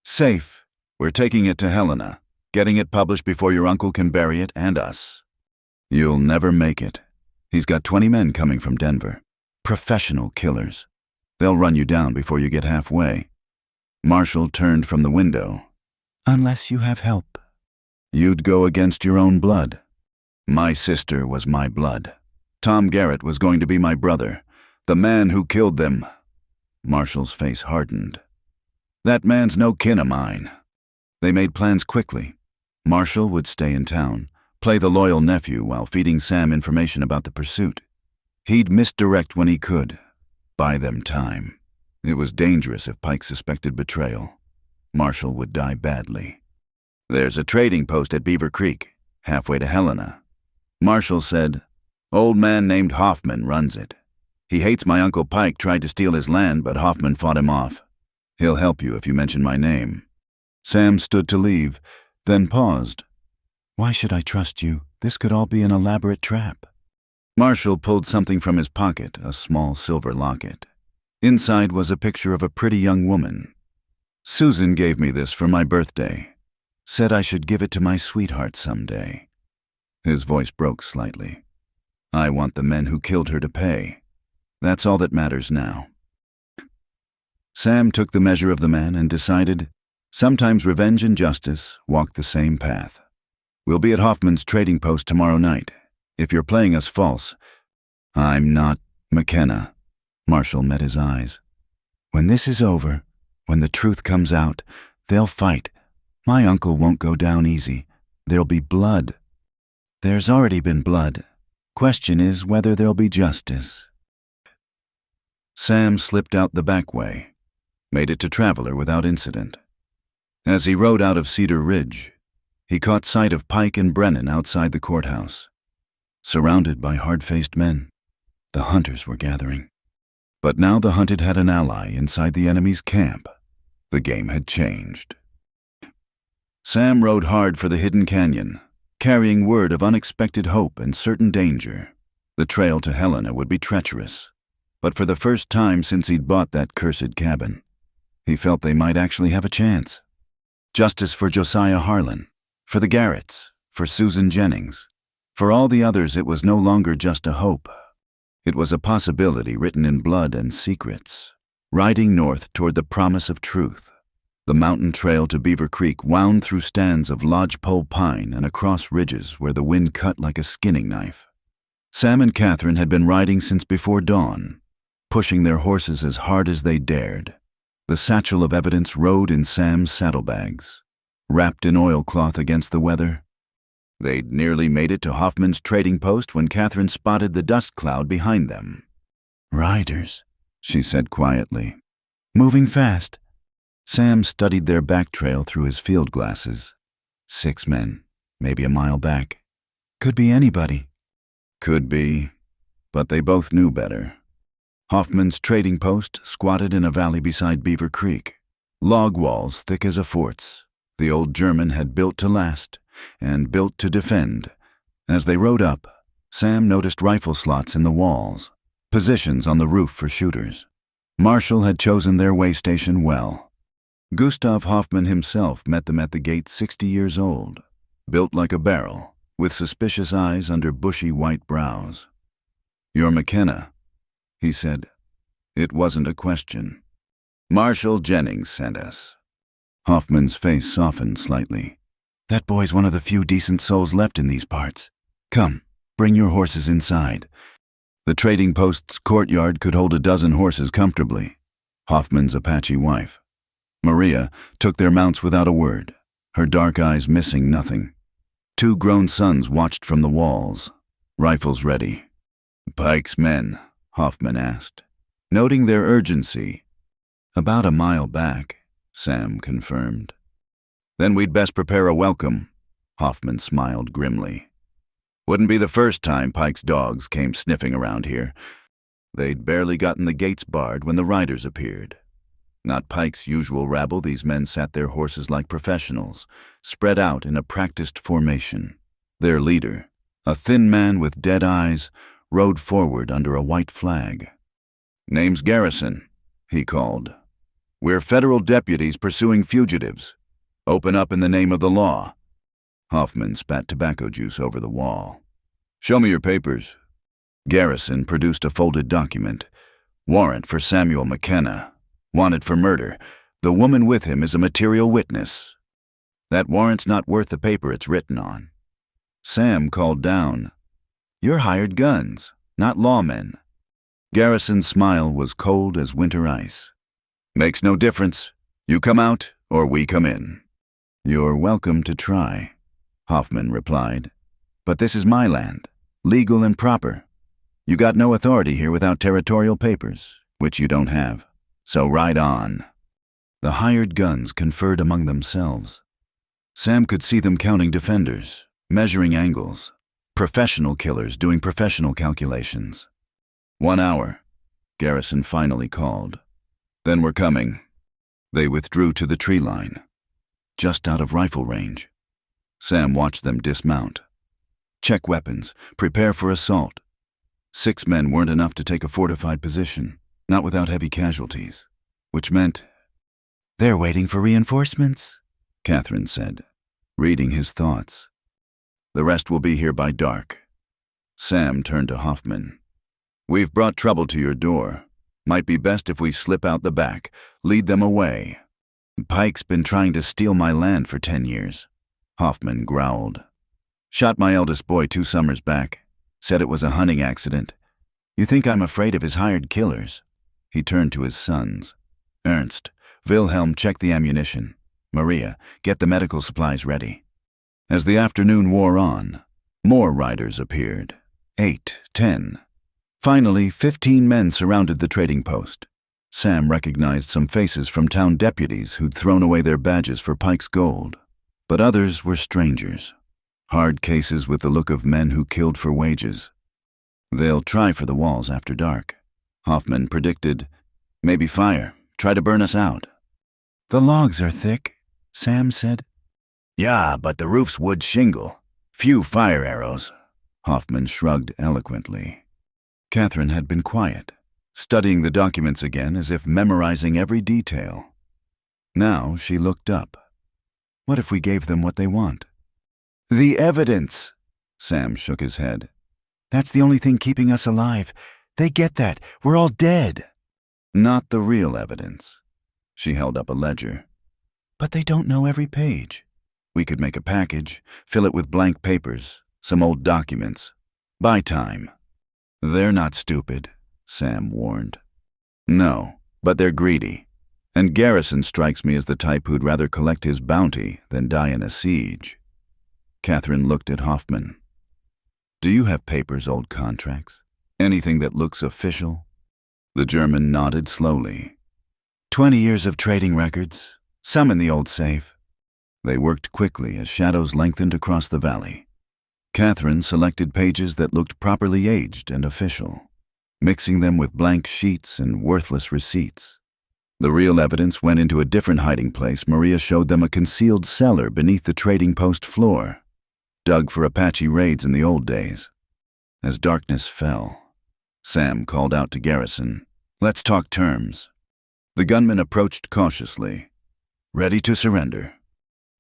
"Safe. We're taking it to Helena, getting it published before your uncle can bury it and us." "You'll never make it. He's got 20 men coming from Denver. Professional killers. They'll run you down before you get halfway." Marshall turned from the window. "Unless you have help." "You'd go against your own blood." "My sister was my blood. Tom Garrett was going to be my brother, the man who killed them." Marshall's face hardened. "That man's no kin of mine." They made plans quickly. Marshall would stay in town, play the loyal nephew while feeding Sam information about the pursuit. He'd misdirect when he could, buy them time. It was dangerous if Pike suspected betrayal. Marshall would die badly. "There's a trading post at Beaver Creek, halfway to Helena." Marshall said, "Old man named Hoffman runs it. He hates my Uncle Pike tried to steal his land, but Hoffman fought him off. He'll help you if you mention my name." Sam stood to leave, then paused. "Why should I trust you? This could all be an elaborate trap." Marshall pulled something from his pocket, a small silver locket. Inside was a picture of a pretty young woman. "Susan gave me this for my birthday. Said I should give it to my sweetheart someday." His voice broke slightly. "I want the men who killed her to pay. That's all that matters now." Sam took the measure of the man and decided, sometimes revenge and justice walk the same path. "We'll be at Hoffman's trading post tomorrow night. If you're playing us false..." "I'm not McKenna." Marshall met his eyes. When this is over, when the truth comes out, they'll fight. My uncle won't go down easy. There'll be blood. There's already been blood. Question is whether there'll be justice. Sam slipped out the back way, made it to Traveler without incident. As he rode out of Cedar Ridge, he caught sight of Pike and Brennan outside the courthouse. Surrounded by hard-faced men, the hunters were gathering. But now the hunted had an ally inside the enemy's camp. The game had changed. Sam rode hard for the hidden canyon, carrying word of unexpected hope and certain danger. The trail to Helena would be treacherous, but for the first time since he'd bought that cursed cabin, he felt they might actually have a chance. Justice for Josiah Harlan, for the Garretts, for Susan Jennings. For all the others, it was no longer just a hope. It was a possibility written in blood and secrets. Riding north toward the promise of truth, the mountain trail to Beaver Creek wound through stands of lodgepole pine and across ridges where the wind cut like a skinning knife. Sam and Catherine had been riding since before dawn, pushing their horses as hard as they dared. The satchel of evidence rode in Sam's saddlebags, wrapped in oilcloth against the weather. They'd nearly made it to Hoffman's trading post when Catherine spotted the dust cloud behind them. "Riders," she said quietly. "Moving fast." Sam studied their back trail through his field glasses. 6 men, maybe a mile back. Could be anybody. Could be, but they both knew better. Hoffman's trading post squatted in a valley beside Beaver Creek. Log walls thick as a fort's. The old German had built to last, and built to defend. As they rode up, Sam noticed rifle slots in the walls, positions on the roof for shooters. Marshall had chosen their way station well. Gustav Hoffman himself met them at the gate 60 years old, built like a barrel, with suspicious eyes under bushy white brows. "You're McKenna," he said. It wasn't a question. "Marshall Jennings sent us." Hoffman's face softened slightly. "That boy's one of the few decent souls left in these parts. Come, bring your horses inside." The trading post's courtyard could hold a dozen horses comfortably. Hoffman's Apache wife, Maria, took their mounts without a word, her dark eyes missing nothing. 2 grown sons watched from the walls, rifles ready. "Pike's men?" Hoffman asked, noting their urgency. "About a mile back," Sam confirmed. "Then we'd best prepare a welcome," Hoffman smiled grimly. "Wouldn't be the first time Pike's dogs came sniffing around here. They'd barely gotten the gates barred when the riders appeared. Not Pike's usual rabble, these men sat their horses like professionals, spread out in a practiced formation. Their leader, a thin man with dead eyes, rode forward under a white flag. "Name's Garrison," he called. "We're federal deputies pursuing fugitives. Open up in the name of the law." Hoffman spat tobacco juice over the wall. "Show me your papers." Garrison produced a folded document. "Warrant for Samuel McKenna. Wanted for murder. The woman with him is a material witness." "That warrant's not worth the paper it's written on." Sam called down. "You're hired guns, not lawmen." Garrison's smile was cold as winter ice. "Makes no difference. You come out or we come in." "You're welcome to try," Hoffman replied. "But this is my land, legal and proper. You got no authority here without territorial papers, which you don't have. So ride on." The hired guns conferred among themselves. Sam could see them counting defenders, measuring angles, professional killers doing professional calculations. 1 hour, Garrison finally called. "Then we're coming." They withdrew to the tree line, just out of rifle range. Sam watched them dismount. Check weapons, prepare for assault. 6 men weren't enough to take a fortified position, not without heavy casualties, which meant, "They're waiting for reinforcements," Catherine said, reading his thoughts. "The rest will be here by dark." Sam turned to Hoffman. "We've brought trouble to your door. Might be best if we slip out the back, lead them away." "Pike's been trying to steal my land for 10 years, Hoffman growled. "Shot my eldest boy 2 summers back. Said it was a hunting accident. You think I'm afraid of his hired killers?" He turned to his sons. Ernst. Wilhelm, check the ammunition. Maria, get the medical supplies ready. As the afternoon wore on, more riders appeared. 8, 10. Finally, 15 men surrounded the trading post. Sam recognized some faces from town deputies who'd thrown away their badges for Pike's gold. But others were strangers. Hard cases with the look of men who killed for wages. They'll try for the walls after dark. Hoffman predicted, maybe fire, try to burn us out. The logs are thick, Sam said. Yeah, but the roof's wood shingle. Few fire arrows. Hoffman shrugged eloquently. Catherine had been quiet, studying the documents again as if memorizing every detail. Now she looked up. What if we gave them what they want? The evidence, Sam shook his head. That's the only thing keeping us alive. They get that. We're all dead. Not the real evidence. She held up a ledger. But they don't know every page. We could make a package, fill it with blank papers, some old documents. Buy time. They're not stupid, Sam warned. No, but they're greedy. And Garrison strikes me as the type who'd rather collect his bounty than die in a siege. Catherine looked at Hoffman. Do you have papers, old contracts? Anything that looks official? The German nodded slowly. 20 years of trading records, some in the old safe. They worked quickly as shadows lengthened across the valley. Catherine selected pages that looked properly aged and official, mixing them with blank sheets and worthless receipts. The real evidence went into a different hiding place. Maria showed them a concealed cellar beneath the trading post floor, dug for Apache raids in the old days. As darkness fell, Sam called out to Garrison, "Let's talk terms." The gunman approached cautiously. "Ready to surrender.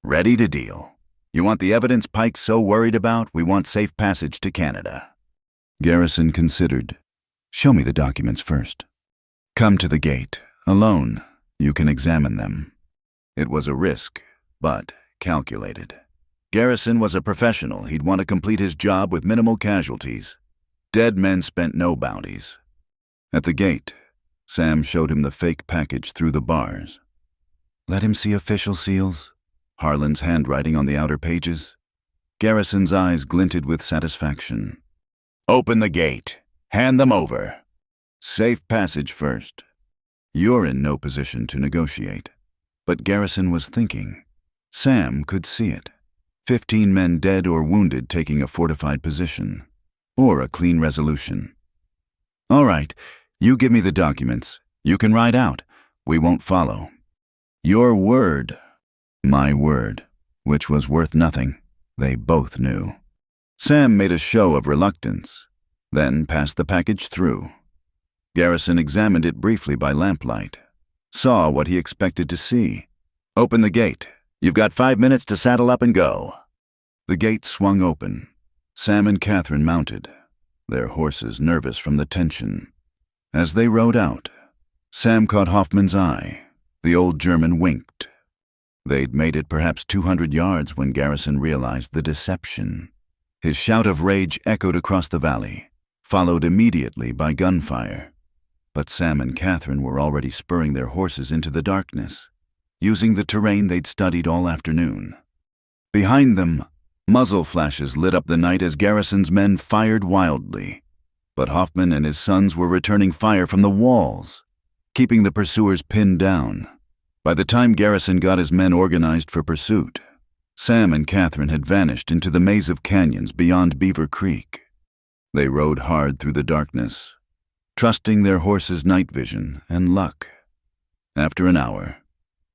Ready to deal. You want the evidence Pike's so worried about? We want safe passage to Canada." Garrison considered. "Show me the documents first. Come to the gate. Alone. You can examine them." It was a risk, but calculated. Garrison was a professional. He'd want to complete his job with minimal casualties. Dead men spent no bounties. At the gate, Sam showed him the fake package through the bars. "Let him see official seals. Harlan's handwriting on the outer pages." Garrison's eyes glinted with satisfaction. "Open the gate. Hand them over. Safe passage first." You're in no position to negotiate. But Garrison was thinking. Sam could see it. 15 men dead or wounded taking a fortified position. Or a clean resolution. "All right, you give me the documents. You can ride out. We won't follow." Your word. My word, which was worth nothing. They both knew. Sam made a show of reluctance, then passed the package through. Garrison examined it briefly by lamplight, saw what he expected to see. "Open the gate. You've got 5 minutes to saddle up and go." The gate swung open. Sam and Catherine mounted, their horses nervous from the tension. As they rode out, Sam caught Hoffman's eye. The old German winked. They'd made it perhaps 200 yards when Garrison realized the deception. His shout of rage echoed across the valley, followed immediately by gunfire. But Sam and Catherine were already spurring their horses into the darkness, using the terrain they'd studied all afternoon. Behind them, muzzle flashes lit up the night as Garrison's men fired wildly. But Hoffman and his sons were returning fire from the walls, keeping the pursuers pinned down. By the time Garrison got his men organized for pursuit, Sam and Catherine had vanished into the maze of canyons beyond Beaver Creek. They rode hard through the darkness, trusting their horses' night vision and luck. After an hour,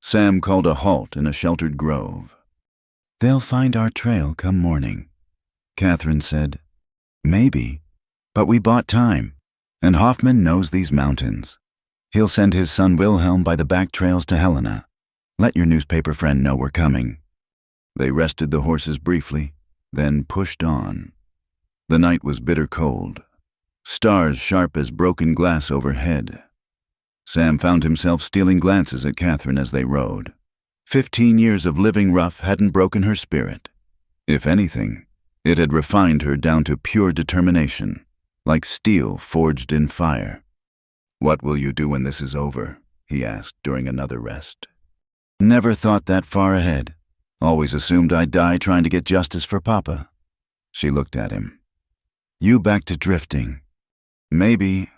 Sam called a halt in a sheltered grove. "They'll find our trail come morning," Catherine said. "Maybe, but we bought time, and Hoffman knows these mountains. He'll send his son Wilhelm by the back trails to Helena. Let your newspaper friend know we're coming." They rested the horses briefly, then pushed on. The night was bitter cold, stars sharp as broken glass overhead. Sam found himself stealing glances at Catherine as they rode. 15 years of living rough hadn't broken her spirit. If anything, it had refined her down to pure determination, like steel forged in fire. "What will you do when this is over?" he asked during another rest. Never thought that far ahead. Always assumed I'd die trying to get justice for Papa. She looked at him. You back to drifting. Maybe,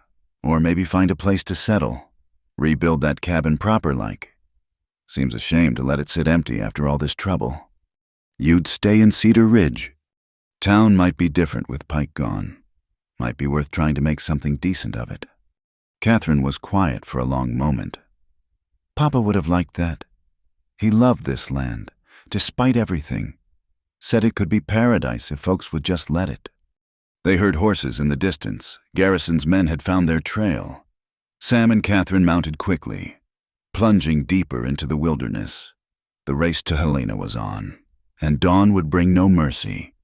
or maybe find a place to settle. Rebuild that cabin proper-like. Seems a shame to let it sit empty after all this trouble. You'd stay in Cedar Ridge. Town might be different with Pike gone. Might be worth trying to make something decent of it. Catherine was quiet for a long moment. Papa would have liked that. He loved this land, despite everything. Said it could be paradise if folks would just let it. They heard horses in the distance. Garrison's men had found their trail. Sam and Catherine mounted quickly, plunging deeper into the wilderness. The race to Helena was on, and dawn would bring no mercy.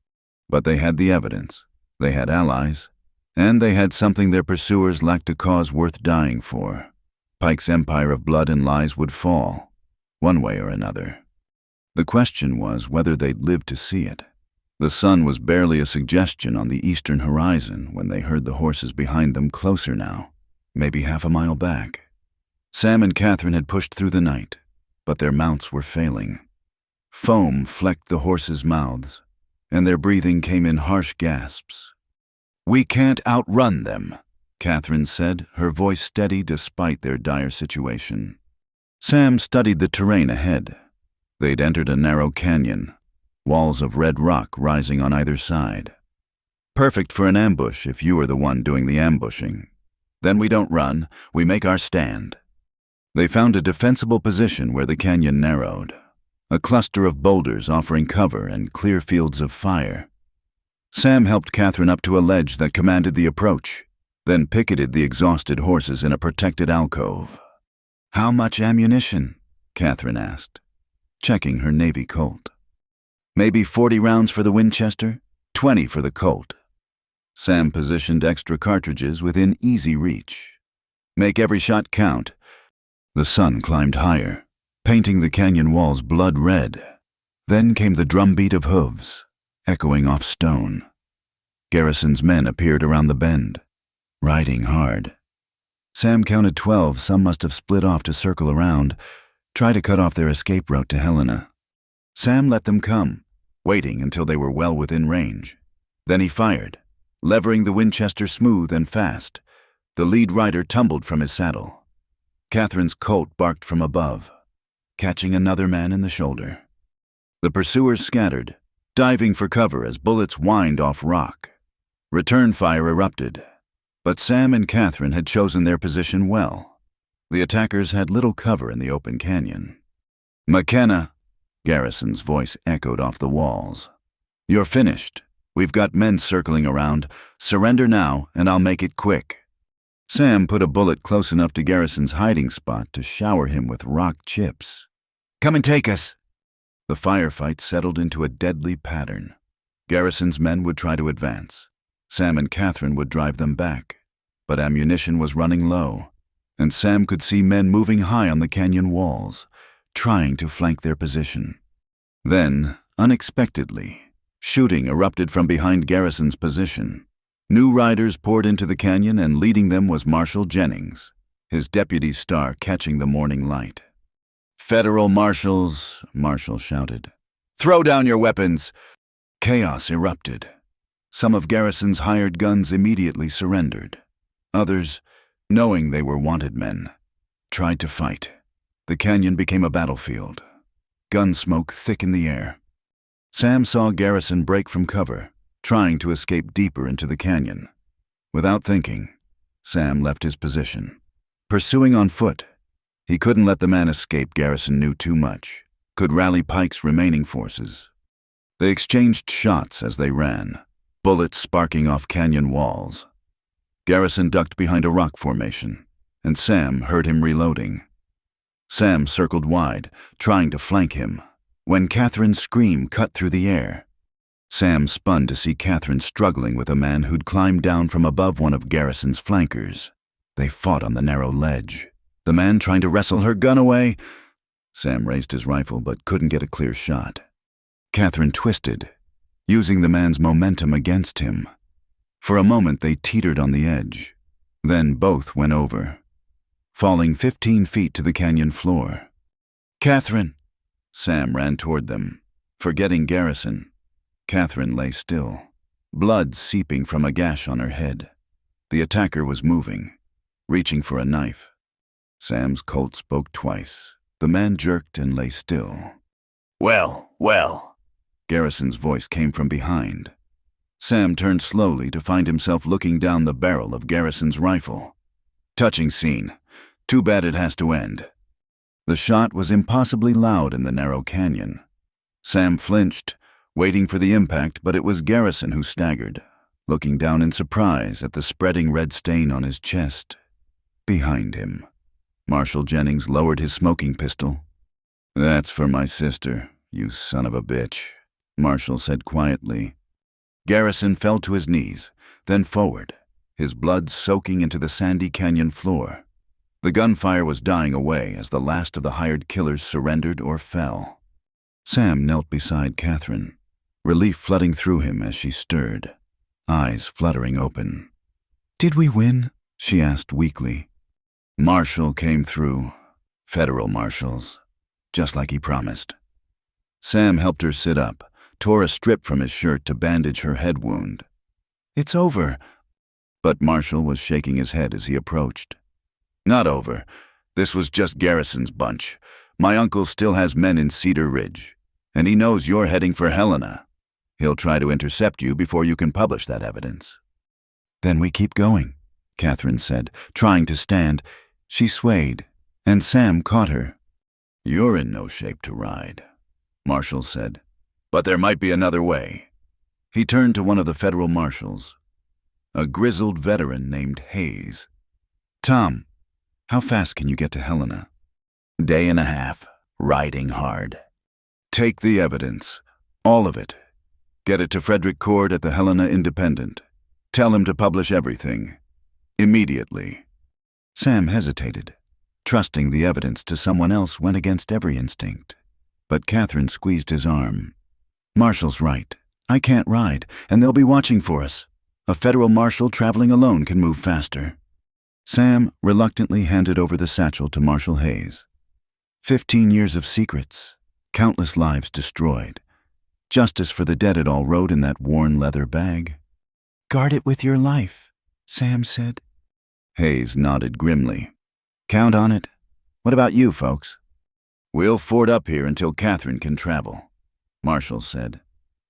But they had the evidence. They had allies. And they had something their pursuers lacked a cause worth dying for. Pike's empire of blood and lies would fall, one way or another. The question was whether they'd live to see it. The sun was barely a suggestion on the eastern horizon when they heard the horses behind them closer now, maybe half a mile back. Sam and Catherine had pushed through the night, but their mounts were failing. Foam flecked the horses' mouths, and their breathing came in harsh gasps. We can't outrun them, Catherine said, her voice steady despite their dire situation. Sam studied the terrain ahead. They'd entered a narrow canyon, walls of red rock rising on either side. Perfect for an ambush if you are the one doing the ambushing. Then we don't run, we make our stand. They found a defensible position where the canyon narrowed, a cluster of boulders offering cover and clear fields of fire. Sam helped Catherine up to a ledge that commanded the approach, then picketed the exhausted horses in a protected alcove. How much ammunition? Catherine asked, checking her Navy Colt. Maybe 40 rounds for the Winchester, 20 for the Colt. Sam positioned extra cartridges within easy reach. Make every shot count. The sun climbed higher, painting the canyon walls blood red. Then came the drumbeat of hooves, echoing off stone. Garrison's men appeared around the bend, riding hard. Sam counted 12. Some must have split off to circle around, try to cut off their escape route to Helena. Sam let them come, waiting until they were well within range. Then he fired, levering the Winchester smooth and fast. The lead rider tumbled from his saddle. Catherine's Colt barked from above, catching another man in the shoulder. The pursuers scattered, diving for cover as bullets whined off rock. Return fire erupted, but Sam and Catherine had chosen their position well. The attackers had little cover in the open canyon. McKenna, Garrison's voice echoed off the walls. You're finished. We've got men circling around. Surrender now, and I'll make it quick. Sam put a bullet close enough to Garrison's hiding spot to shower him with rock chips. Come and take us. The firefight settled into a deadly pattern. Garrison's men would try to advance. Sam and Catherine would drive them back. But ammunition was running low, and Sam could see men moving high on the canyon walls, trying to flank their position. Then, unexpectedly, shooting erupted from behind Garrison's position. New riders poured into the canyon, and leading them was Marshal Jennings, his deputy's star catching the morning light. Federal marshals, Marshal shouted. Throw down your weapons! Chaos erupted. Some of Garrison's hired guns immediately surrendered. Others, knowing they were wanted men, tried to fight. The canyon became a battlefield. Gun smoke thick in the air. Sam saw Garrison break from cover, trying to escape deeper into the canyon. Without thinking, Sam left his position. Pursuing on foot, he couldn't let the man escape. Garrison knew too much, could rally Pike's remaining forces. They exchanged shots as they ran, bullets sparking off canyon walls. Garrison ducked behind a rock formation, and Sam heard him reloading. Sam circled wide, trying to flank him, when Catherine's scream cut through the air. Sam spun to see Catherine struggling with a man who'd climbed down from above one of Garrison's flankers. They fought on the narrow ledge, the man trying to wrestle her gun away. Sam raised his rifle but couldn't get a clear shot. Catherine twisted, using the man's momentum against him. For a moment they teetered on the edge. Then both went over. falling 15 feet to the canyon floor. "Catherine!" Sam ran toward them, forgetting Garrison. Catherine lay still, blood seeping from a gash on her head. The attacker was moving, reaching for a knife. Sam's Colt spoke twice. The man jerked and lay still. "Well, well," Garrison's voice came from behind. Sam turned slowly to find himself looking down the barrel of Garrison's rifle. "Touching scene. Too bad it has to end." The shot was impossibly loud in the narrow canyon. Sam flinched, waiting for the impact, but it was Garrison who staggered, looking down in surprise at the spreading red stain on his chest. Behind him, Marshal Jennings lowered his smoking pistol. "That's for my sister, you son of a bitch," Marshal said quietly. Garrison fell to his knees, then forward, his blood soaking into the sandy canyon floor. The gunfire was dying away as the last of the hired killers surrendered or fell. Sam knelt beside Catherine, relief flooding through him as she stirred, eyes fluttering open. "Did we win?" she asked weakly. "Marshal came through. Federal marshals. Just like he promised." Sam helped her sit up, tore a strip from his shirt to bandage her head wound. "It's over." But Marshal was shaking his head as he approached. "Not over. This was just Garrison's bunch. My uncle still has men in Cedar Ridge, and he knows you're heading for Helena. He'll try to intercept you before you can publish that evidence." "Then we keep going," Catherine said, trying to stand. She swayed, and Sam caught her. "You're in no shape to ride," Marshal said, "but there might be another way." He turned to one of the federal marshals, a grizzled veteran named Hayes. "Tom, how fast can you get to Helena?" "Day and a half, riding hard." "Take the evidence, all of it. Get it to Frederick Cord at the Helena Independent. Tell him to publish everything. Immediately." Sam hesitated. Trusting the evidence to someone else went against every instinct. But Catherine squeezed his arm. "Marshal's right. I can't ride, and they'll be watching for us. A federal marshal traveling alone can move faster." Sam reluctantly handed over the satchel to Marshal Hayes. 15 years of secrets, countless lives destroyed. Justice for the dead it all rode in that worn leather bag. "Guard it with your life," Sam said. Hayes nodded grimly. "Count on it. What about you, folks?" "We'll ford up here until Catherine can travel," Marshal said.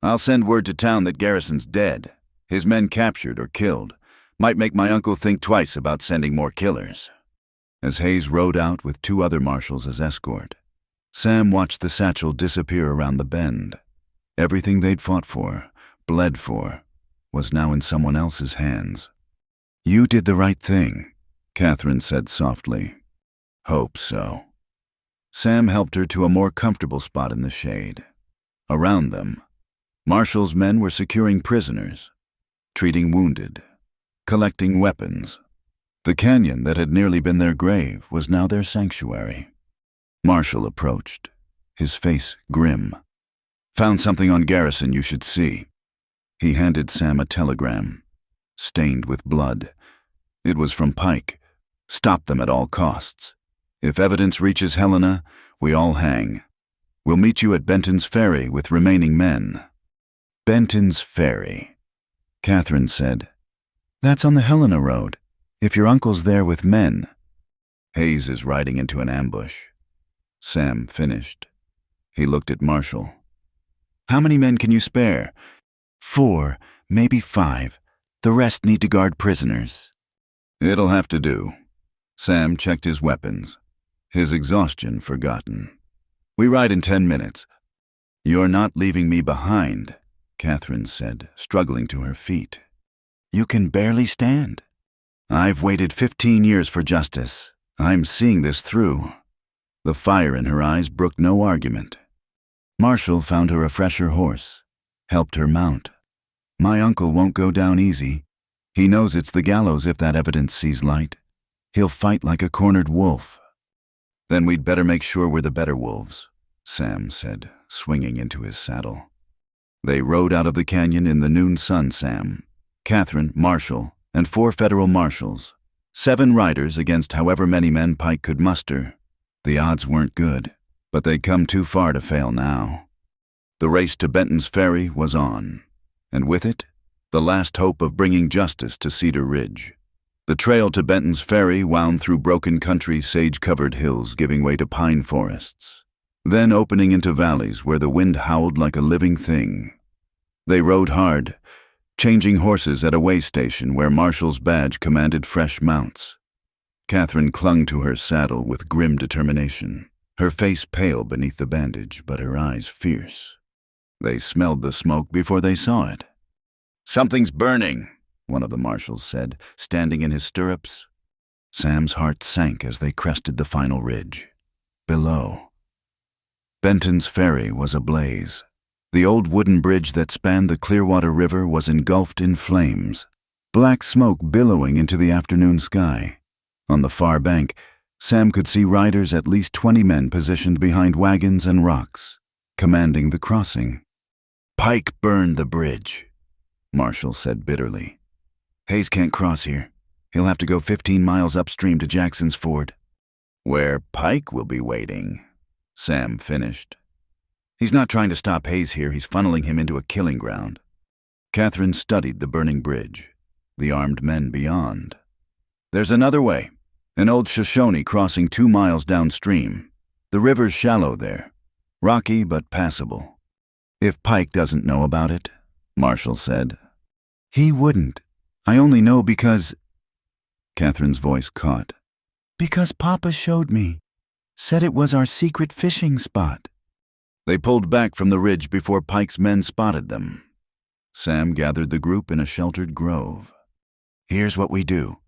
"I'll send word to town that Garrison's dead, his men captured or killed. Might make my uncle think twice about sending more killers." As Hayes rode out with 2 other marshals as escort, Sam watched the satchel disappear around the bend. Everything they'd fought for, bled for, was now in someone else's hands. "You did the right thing," Catherine said softly. "Hope so." Sam helped her to a more comfortable spot in the shade. Around them, Marshall's men were securing prisoners, treating wounded, collecting weapons. The canyon that had nearly been their grave was now their sanctuary. Marshall approached, his face grim. "Found something on Garrison you should see." He handed Sam a telegram, stained with blood. It was from Pike. "Stop them at all costs. If evidence reaches Helena, we all hang. We'll meet you at Benton's Ferry with remaining men." "Benton's Ferry," Catherine said. "That's on the Helena Road. If your uncle's there with men." "Hayes is riding into an ambush." Sam finished. He looked at Marshall. "How many men can you spare?" "4, maybe 5. The rest need to guard prisoners." "It'll have to do." Sam checked his weapons, his exhaustion forgotten. "We ride in 10 minutes. "You're not leaving me behind," Catherine said, struggling to her feet. "You can barely stand." "I've waited 15 years for justice. I'm seeing this through." The fire in her eyes brooked no argument. Marshall found her a fresher horse, helped her mount. "My uncle won't go down easy. He knows it's the gallows if that evidence sees light. He'll fight like a cornered wolf." "Then we'd better make sure we're the better wolves," Sam said, swinging into his saddle. They rode out of the canyon in the noon sun. Sam, Catherine, Marshall, and 4 federal marshals, 7 riders against however many men Pike could muster. The odds weren't good, but they'd come too far to fail now. The race to Benton's Ferry was on, and with it, the last hope of bringing justice to Cedar Ridge. The trail to Benton's Ferry wound through broken country, sage-covered hills giving way to pine forests, then opening into valleys where the wind howled like a living thing. They rode hard, changing horses at a way station where Marshall's badge commanded fresh mounts. Catherine clung to her saddle with grim determination, her face pale beneath the bandage, but her eyes fierce. They smelled the smoke before they saw it. "Something's burning," one of the marshals said, standing in his stirrups. Sam's heart sank as they crested the final ridge. Below, Benton's Ferry was ablaze. The old wooden bridge that spanned the Clearwater River was engulfed in flames, black smoke billowing into the afternoon sky. On the far bank, Sam could see riders, at least 20 men positioned behind wagons and rocks, commanding the crossing. "Pike burned the bridge," Marshall said bitterly. "Hayes can't cross here. He'll have to go 15 miles upstream to Jackson's Ford." "Where Pike will be waiting," Sam finished. "He's not trying to stop Hayes here, he's funneling him into a killing ground." Catherine studied the burning bridge, the armed men beyond. "There's another way, an old Shoshone crossing 2 miles downstream. The river's shallow there, rocky but passable." "If Pike doesn't know about it," Marshall said. "He wouldn't. I only know because—" Catherine's voice caught. "Because Papa showed me. Said it was our secret fishing spot." They pulled back from the ridge before Pike's men spotted them. Sam gathered the group in a sheltered grove. "Here's what we do,"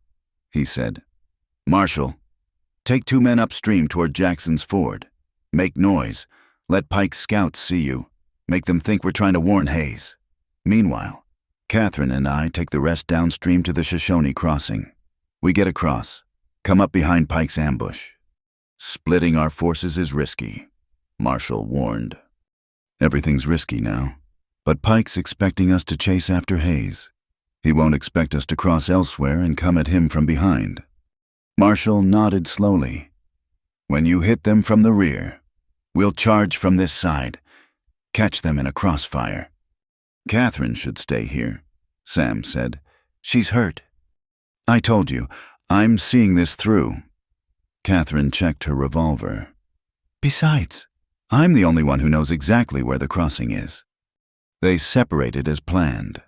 he said. "Marshall, take 2 men upstream toward Jackson's Ford. Make noise. Let Pike's scouts see you. Make them think we're trying to warn Hayes. Meanwhile, Catherine and I take the rest downstream to the Shoshone crossing. We get across. Come up behind Pike's ambush. Splitting our forces is risky," Marshall warned. "Everything's risky now, but Pike's expecting us to chase after Hayes. He won't expect us to cross elsewhere and come at him from behind." Marshall nodded slowly. "When you hit them from the rear, we'll charge from this side. Catch them in a crossfire." "Catherine should stay here," Sam said. "She's hurt." "I told you, I'm seeing this through." Catherine checked her revolver. "Besides, I'm the only one who knows exactly where the crossing is." They separated as planned.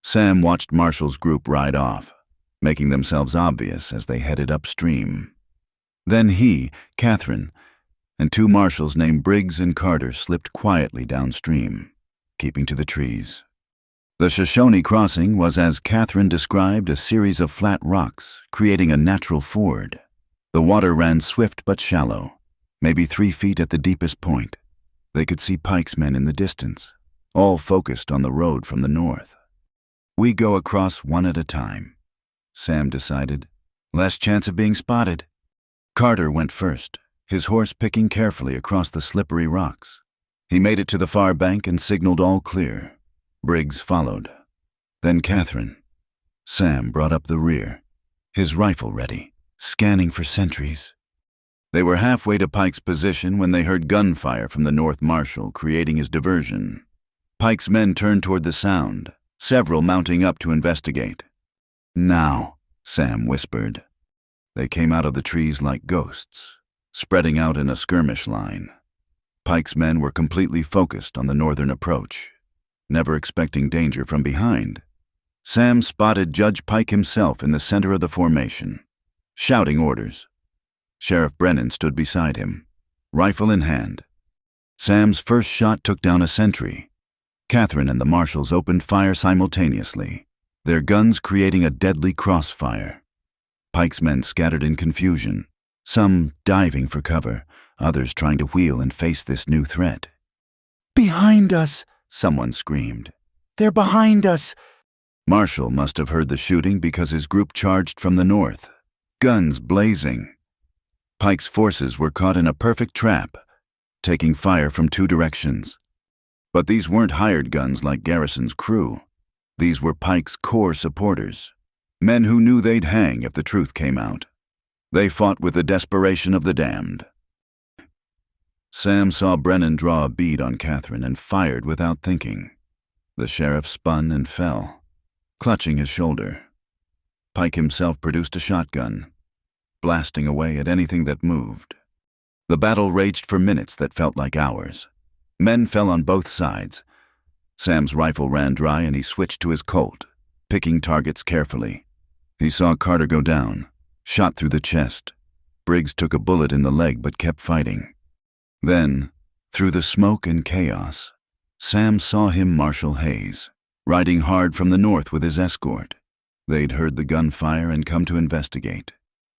Sam watched Marshall's group ride off, making themselves obvious as they headed upstream. Then he, Catherine, and 2 marshals named Briggs and Carter slipped quietly downstream, keeping to the trees. The Shoshone crossing was, as Catherine described, a series of flat rocks, creating a natural ford. The water ran swift but shallow, maybe 3 feet at the deepest point. They could see Pike's men in the distance, all focused on the road from the north. "We go across one at a time," Sam decided. "Less chance of being spotted." Carter went first, his horse picking carefully across the slippery rocks. He made it to the far bank and signaled all clear. Briggs followed. Then Catherine. Sam brought up the rear, his rifle ready, scanning for sentries. They were halfway to Pike's position when they heard gunfire from the North Marshal, creating his diversion. Pike's men turned toward the sound, several mounting up to investigate. "Now," Sam whispered. They came out of the trees like ghosts, spreading out in a skirmish line. Pike's men were completely focused on the northern approach, never expecting danger from behind. Sam spotted Judge Pike himself in the center of the formation, shouting orders. Sheriff Brennan stood beside him, rifle in hand. Sam's first shot took down a sentry. Catherine and the marshals opened fire simultaneously, their guns creating a deadly crossfire. Pike's men scattered in confusion, some diving for cover, others trying to wheel and face this new threat. "Behind us!" someone screamed. "They're behind us!" Marshall must have heard the shooting because his group charged from the north, guns blazing. Pike's forces were caught in a perfect trap, taking fire from 2 directions. But these weren't hired guns like Garrison's crew. These were Pike's core supporters. Men who knew they'd hang if the truth came out. They fought with the desperation of the damned. Sam saw Brennan draw a bead on Catherine and fired without thinking. The sheriff spun and fell, clutching his shoulder. Pike himself produced a shotgun, blasting away at anything that moved. The battle raged for minutes that felt like hours. Men fell on both sides. Sam's rifle ran dry and he switched to his Colt, picking targets carefully. He saw Carter go down, shot through the chest. Briggs took a bullet in the leg but kept fighting. Then, through the smoke and chaos, Sam saw him marshal Hayes, riding hard from the north with his escort. They'd heard the gunfire and come to investigate.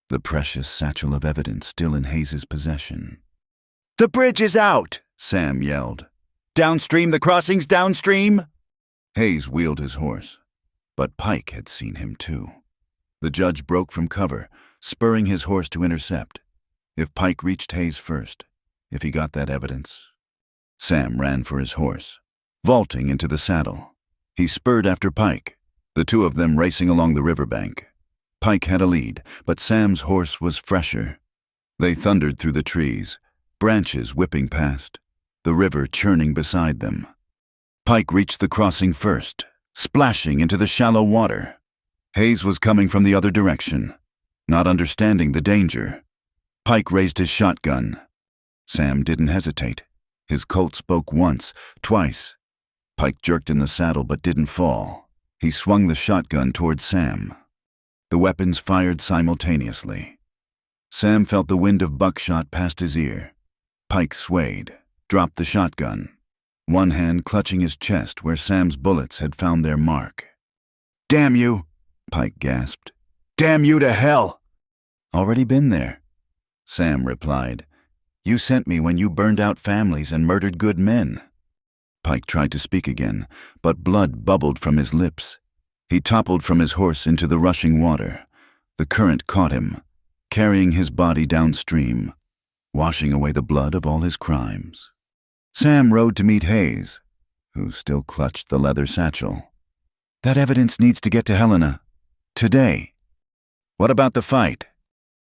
The precious satchel of evidence still in Hayes's possession. "The bridge is out!" Sam yelled. "Downstream, the crossing's downstream!" Hayes wheeled his horse, but Pike had seen him too. The judge broke from cover, spurring his horse to intercept. If Pike reached Hayes first, if he got that evidence. Sam ran for his horse, vaulting into the saddle. He spurred after Pike, the two of them racing along the riverbank. Pike had a lead, but Sam's horse was fresher. They thundered through the trees, branches whipping past, the river churning beside them. Pike reached the crossing first, splashing into the shallow water. Hayes was coming from the other direction, not understanding the danger. Pike raised his shotgun. Sam didn't hesitate. His Colt spoke once, twice. Pike jerked in the saddle but didn't fall. He swung the shotgun toward Sam. The weapons fired simultaneously. Sam felt the wind of buckshot past his ear. Pike swayed, dropped the shotgun, one hand clutching his chest where Sam's bullets had found their mark. "Damn you!" Pike gasped. "Damn you to hell!" "Already been there," Sam replied. "You sent me when you burned out families and murdered good men." Pike tried to speak again, but blood bubbled from his lips. He toppled from his horse into the rushing water. The current caught him, carrying his body downstream, washing away the blood of all his crimes. Sam rode to meet Hayes, who still clutched the leather satchel. "That evidence needs to get to Helena. Today." "What about the fight?"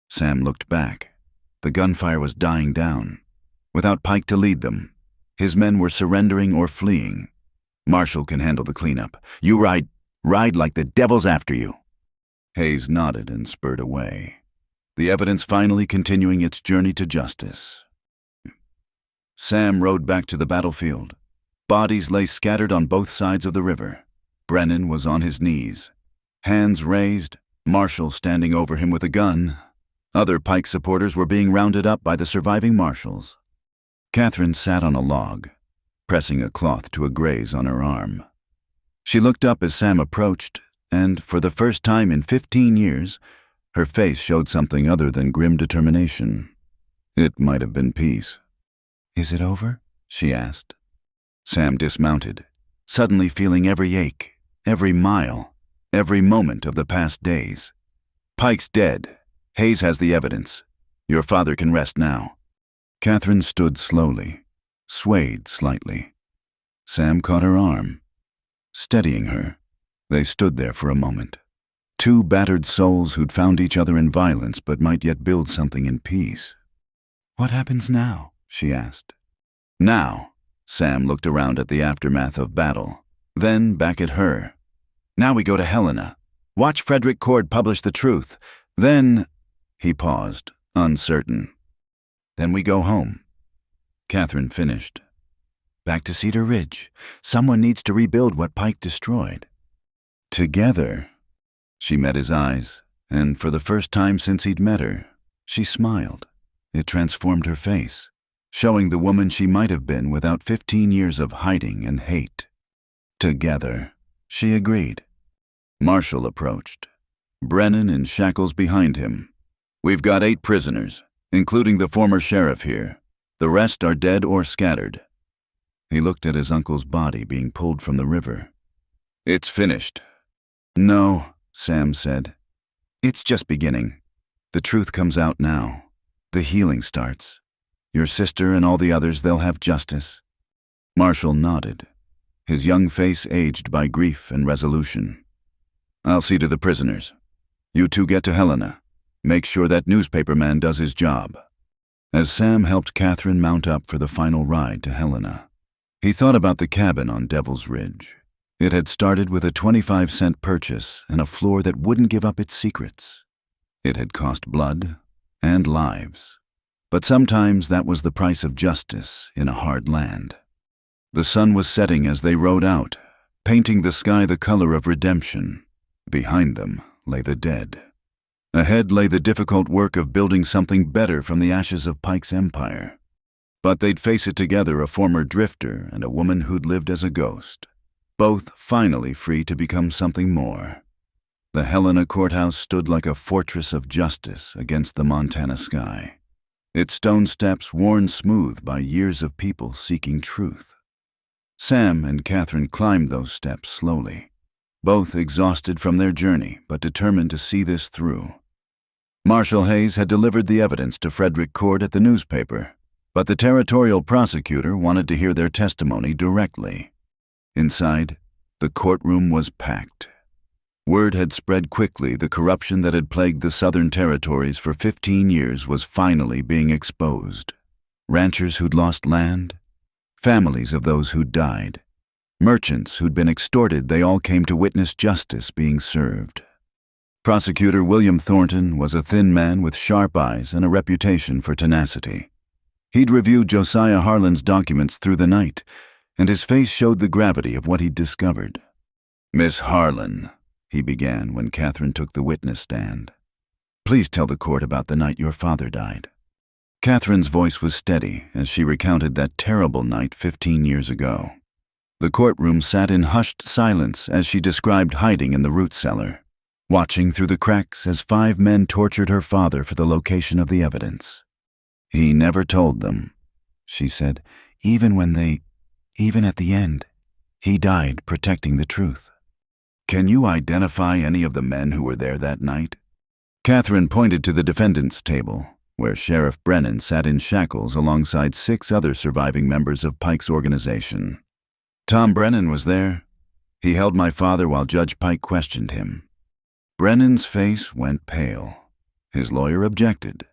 Sam looked back. The gunfire was dying down. Without Pike to lead them, his men were surrendering or fleeing. "Marshall can handle the cleanup. You ride like the devil's after you." Hayes nodded and spurred away, the evidence finally continuing its journey to justice. Sam rode back to the battlefield. Bodies lay scattered on both sides of the river. Brennan was on his knees, hands raised, Marshall standing over him with a gun. Other Pike supporters were being rounded up by the surviving marshals. Catherine sat on a log, pressing a cloth to a graze on her arm. She looked up as Sam approached, and for the first time in 15 years, her face showed something other than grim determination. It might have been peace. "Is it over?" she asked. Sam dismounted, suddenly feeling every ache, every mile, every moment of the past days. "Pike's dead. Hayes has the evidence. Your father can rest now." Catherine stood slowly, swayed slightly. Sam caught her arm, steadying her. They stood there for a moment. Two battered souls who'd found each other in violence but might yet build something in peace. "What happens now?" she asked. "Now," Sam looked around at the aftermath of battle, then back at her. "Now we go to Helena. Watch Frederick Cord publish the truth. Then—" He paused, uncertain. "Then we go home." Catherine finished. "Back to Cedar Ridge. Someone needs to rebuild what Pike destroyed." "Together." She met his eyes, and for the first time since he'd met her, she smiled. It transformed her face, showing the woman she might have been without 15 years of hiding and hate. "Together," she agreed. Marshall approached, Brennan in shackles behind him. "We've got 8 prisoners, including the former sheriff here. The rest are dead or scattered." He looked at his uncle's body being pulled from the river. "It's finished." "No," Sam said. "It's just beginning. The truth comes out now. The healing starts. Your sister and all the others, they'll have justice." Marshall nodded, his young face aged by grief and resolution. "I'll see to the prisoners. You two get to Helena. Make sure that newspaperman does his job." As Sam helped Catherine mount up for the final ride to Helena, he thought about the cabin on Devil's Ridge. It had started with a 25-cent purchase and a floor that wouldn't give up its secrets. It had cost blood and lives. But sometimes that was the price of justice in a hard land. The sun was setting as they rode out, painting the sky the color of redemption. Behind them lay the dead. Ahead lay the difficult work of building something better from the ashes of Pike's empire. But they'd face it together, a former drifter and a woman who'd lived as a ghost, both finally free to become something more. The Helena courthouse stood like a fortress of justice against the Montana sky, its stone steps worn smooth by years of people seeking truth. Sam and Catherine climbed those steps slowly, both exhausted from their journey but determined to see this through. Marshal Hayes had delivered the evidence to Frederick Court at the newspaper, but the territorial prosecutor wanted to hear their testimony directly. Inside, the courtroom was packed. Word had spread quickly the corruption that had plagued the Southern Territories for 15 years was finally being exposed. Ranchers who'd lost land, families of those who'd died, merchants who'd been extorted, they all came to witness justice being served. Prosecutor William Thornton was a thin man with sharp eyes and a reputation for tenacity. He'd reviewed Josiah Harlan's documents through the night, and his face showed the gravity of what he'd discovered. "Miss Harlan," he began when Catherine took the witness stand, "please tell the court about the night your father died." Catherine's voice was steady as she recounted that terrible night 15 years ago. The courtroom sat in hushed silence as she described hiding in the root cellar, watching through the cracks as 5 men tortured her father for the location of the evidence. "He never told them," she said, even at the end, he died protecting the truth." "Can you identify any of the men who were there that night?" Catherine pointed to the defendant's table, where Sheriff Brennan sat in shackles alongside 6 other surviving members of Pike's organization. "Tom Brennan was there. He held my father while Judge Pike questioned him." Brennan's face went pale. His lawyer objected,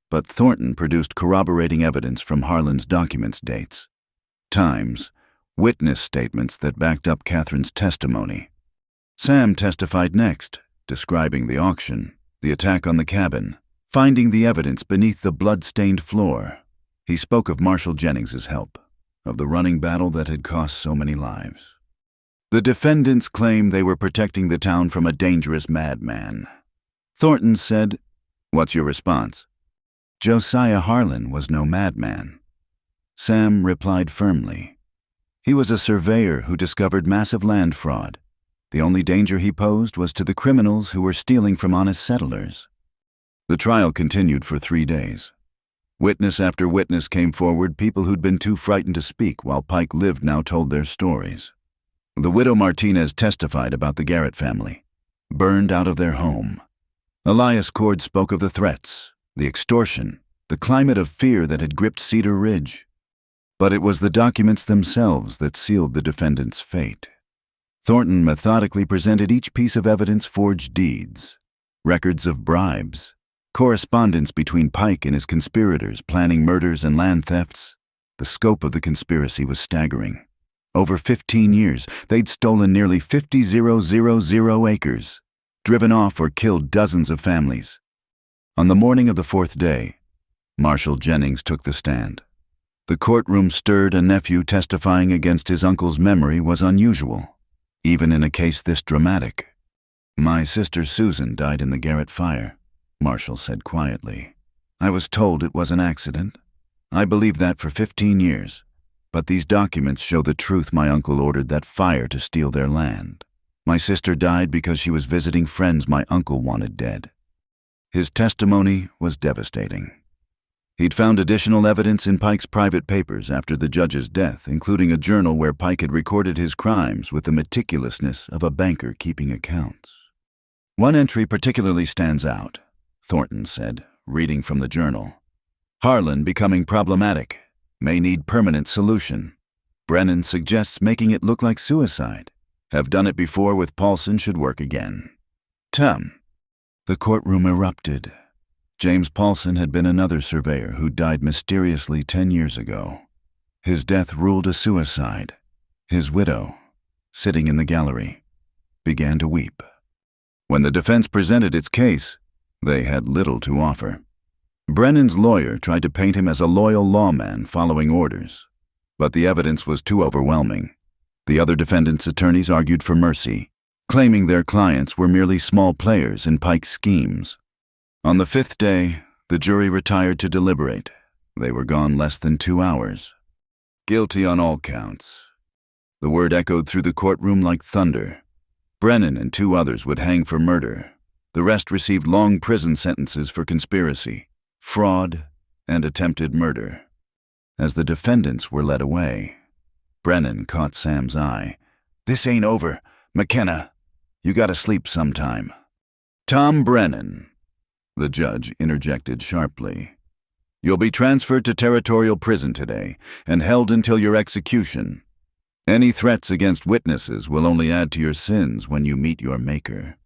but Thornton produced corroborating evidence from Harlan's documents dates, times, witness statements that backed up Catherine's testimony. Sam testified next, describing the auction, the attack on the cabin, finding the evidence beneath the blood-stained floor. He spoke of Marshal Jennings's help, of the running battle that had cost so many lives. The defendants claimed they were protecting the town from a dangerous madman. Thornton said, "What's your response?" "Josiah Harlan was no madman." Sam replied firmly. He was a surveyor who discovered massive land fraud. The only danger he posed was to the criminals who were stealing from honest settlers. The trial continued for 3 days. Witness after witness came forward, people who'd been too frightened to speak while Pike lived now told their stories. The widow Martinez testified about the Garrett family, burned out of their home. Elias Cord spoke of the threats, the extortion, the climate of fear that had gripped Cedar Ridge. But it was the documents themselves that sealed the defendant's fate. Thornton methodically presented each piece of evidence: forged deeds, records of bribes, correspondence between Pike and his conspirators planning murders and land thefts. The scope of the conspiracy was staggering. Over 15 years, they'd stolen nearly 50,000 acres, driven off or killed dozens of families. On the morning of the 4th day, Marshal Jennings took the stand. The courtroom stirred. A nephew testifying against his uncle's memory was unusual, even in a case this dramatic. "My sister Susan died in the Garrett fire," Marshall said quietly. "I was told it was an accident. I believed that for 15 years, but these documents show the truth. My uncle ordered that fire to steal their land. My sister died because she was visiting friends my uncle wanted dead." His testimony was devastating. He'd found additional evidence in Pike's private papers after the judge's death, including a journal where Pike had recorded his crimes with the meticulousness of a banker keeping accounts. "One entry particularly stands out," Thornton said, reading from the journal. "Harlan becoming problematic, may need permanent solution. Brennan suggests making it look like suicide. Have done it before with Paulson, should work again. Tom." The courtroom erupted. James Paulson had been another surveyor who died mysteriously 10 years ago. His death ruled a suicide. His widow, sitting in the gallery, began to weep. When the defense presented its case, they had little to offer. Brennan's lawyer tried to paint him as a loyal lawman following orders, but the evidence was too overwhelming. The other defendants' attorneys argued for mercy, claiming their clients were merely small players in Pike's schemes. On the 5th day, the jury retired to deliberate. They were gone less than 2 hours. Guilty on all counts. The word echoed through the courtroom like thunder. Brennan and 2 others would hang for murder. The rest received long prison sentences for conspiracy, fraud, and attempted murder. As the defendants were led away, Brennan caught Sam's eye. "This ain't over. McKenna, you gotta sleep sometime." "Tom Brennan," the judge interjected sharply, "you'll be transferred to territorial prison today and held until your execution. Any threats against witnesses will only add to your sins when you meet your maker."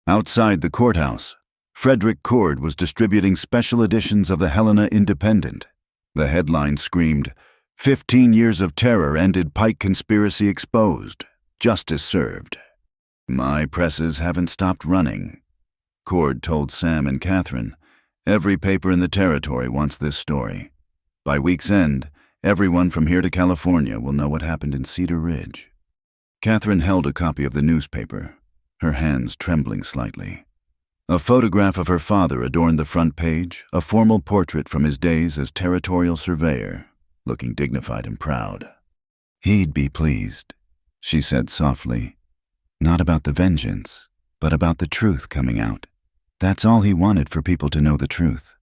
Outside the courthouse, Frederick Cord was distributing special editions of the Helena Independent. The headline screamed, "15 years of terror ended Pike conspiracy exposed. Justice served." "My presses haven't stopped running," Cord told Sam and Catherine. "Every paper in the territory wants this story. By week's end, everyone from here to California will know what happened in Cedar Ridge." Catherine held a copy of the newspaper, her hands trembling slightly. A photograph of her father adorned the front page, a formal portrait from his days as territorial surveyor, looking dignified and proud. "He'd be pleased," she said softly. "Not about the vengeance, but about the truth coming out. That's all he wanted, for people to know the truth."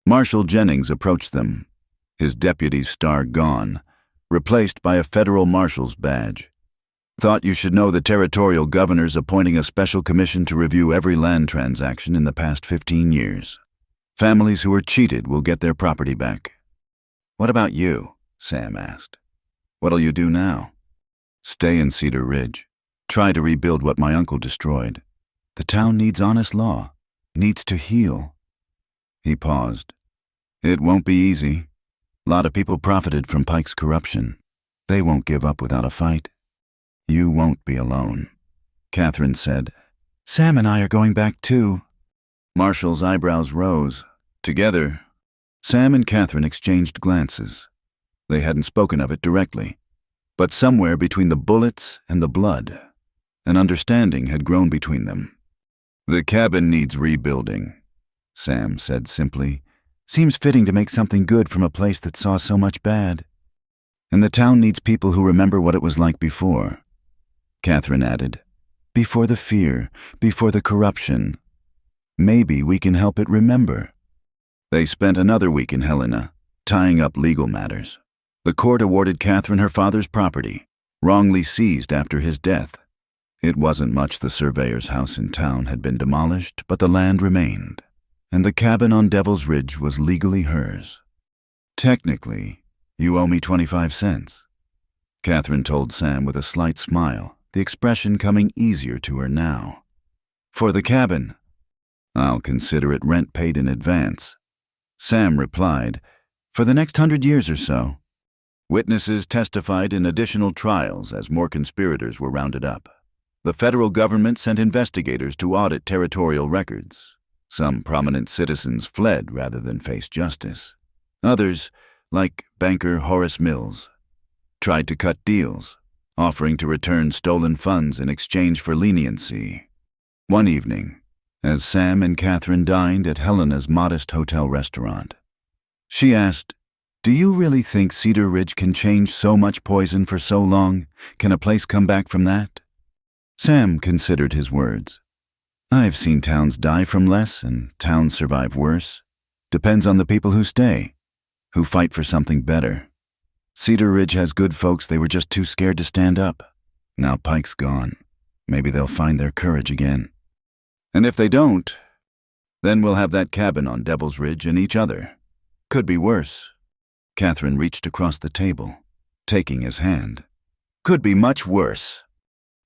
Marshal Jennings approached them, his deputy's star gone, replaced by a federal marshal's badge. "Thought you should know the territorial governor's appointing a special commission to review every land transaction in the past 15 years. Families who were cheated will get their property back." "What about you?" Sam asked. "What'll you do now?" "Stay in Cedar Ridge. Try to rebuild what my uncle destroyed. The town needs honest law, needs to heal." He paused. "It won't be easy. A lot of people profited from Pike's corruption. They won't give up without a fight." "You won't be alone," Catherine said. "Sam and I are going back too." Marshall's eyebrows rose. Together, Sam and Catherine exchanged glances. They hadn't spoken of it directly, but somewhere between the bullets and the blood, an understanding had grown between them. "The cabin needs rebuilding," Sam said simply. "Seems fitting to make something good from a place that saw so much bad. And the town needs people who remember what it was like before," Catherine added. "Before the fear, before the corruption. Maybe we can help it remember." They spent another week in Helena, tying up legal matters. The court awarded Catherine her father's property, wrongly seized after his death. It wasn't much. The surveyor's house in town had been demolished, but the land remained, and the cabin on Devil's Ridge was legally hers. "Technically, you owe me 25 cents, Catherine told Sam with a slight smile, the expression coming easier to her now. "For the cabin." "I'll consider it rent paid in advance," Sam replied. "For the next 100 years or so." Witnesses testified in additional trials as more conspirators were rounded up. The federal government sent investigators to audit territorial records. Some prominent citizens fled rather than face justice. Others, like banker Horace Mills, tried to cut deals, offering to return stolen funds in exchange for leniency. One evening, as Sam and Catherine dined at Helena's modest hotel restaurant, she asked, "Do you really think Cedar Ridge can change so much poison for so long? Can a place come back from that?" Sam considered his words. "I've seen towns die from less and towns survive worse. Depends on the people who stay, who fight for something better. Cedar Ridge has good folks, they were just too scared to stand up. Now Pike's gone. Maybe they'll find their courage again. And if they don't, then we'll have that cabin on Devil's Ridge and each other. Could be worse." Catherine reached across the table, taking his hand. "Could be much worse."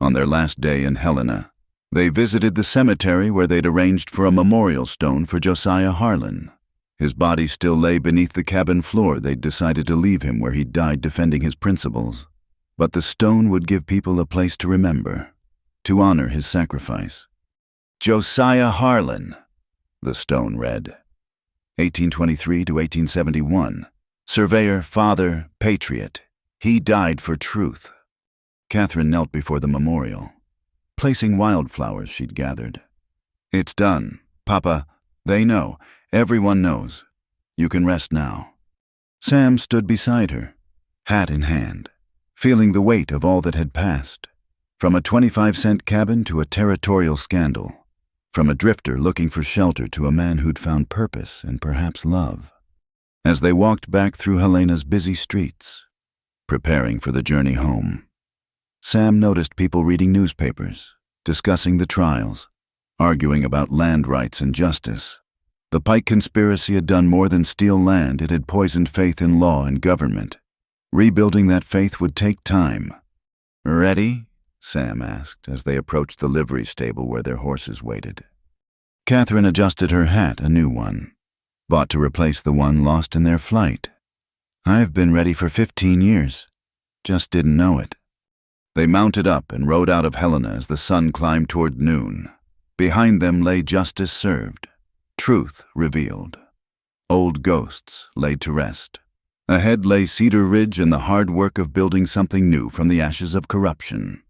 On their last day in Helena, They visited the cemetery where they'd arranged for a memorial stone for Josiah Harlan. His body still lay beneath the cabin floor. They'd decided to leave him where he'd died defending his principles. But the stone would give people a place to remember, to honor his sacrifice. Josiah Harlan, the stone read. 1823 to 1871. Surveyor, father, patriot. He died for truth. Catherine knelt before the memorial, placing wildflowers she'd gathered. It's done, Papa. They know. Everyone knows. You can rest now. Sam stood beside her, hat in hand, feeling the weight of all that had passed. From a 25-cent cabin to a territorial scandal. From a drifter looking for shelter to a man who'd found purpose and perhaps love. As they walked back through Helena's busy streets, preparing for the journey home, Sam noticed people reading newspapers, discussing the trials, arguing about land rights and justice. The Pike conspiracy had done more than steal land. It had poisoned faith in law and government. Rebuilding that faith would take time. Ready? Sam asked as they approached the livery stable where their horses waited. Catherine adjusted her hat, a new one, bought to replace the one lost in their flight. I've been ready for 15 years. Just didn't know it. They mounted up and rode out of Helena as the sun climbed toward noon. Behind them lay justice served, truth revealed. Old ghosts laid to rest. Ahead lay Cedar Ridge and the hard work of building something new from the ashes of corruption.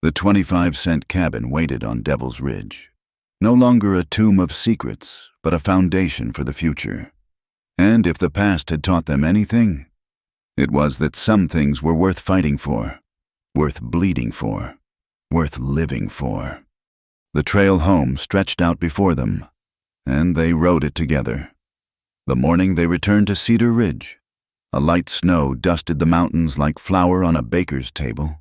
The 25-cent cabin waited on Devil's Ridge. No longer a tomb of secrets, but a foundation for the future. And if the past had taught them anything, it was that some things were worth fighting for, worth bleeding for, worth living for. The trail home stretched out before them, and they rode it together. The morning they returned to Cedar Ridge. A light snow dusted the mountains like flour on a baker's table.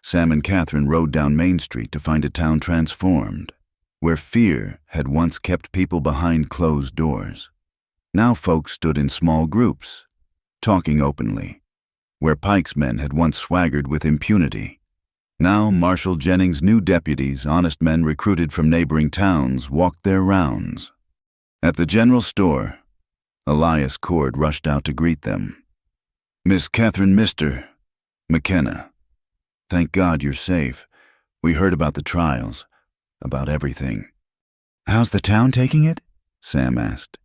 Sam and Catherine rode down Main Street to find a town transformed, where fear had once kept people behind closed doors. Now folks stood in small groups, talking openly. Where Pike's men had once swaggered with impunity, now Marshal Jennings' new deputies, honest men recruited from neighboring towns, walked their rounds. At the general store, Elias Cord rushed out to greet them. Miss Catherine Mr. McKenna. Thank God you're safe. We heard about the trials, about everything. How's the town taking it? Sam asked,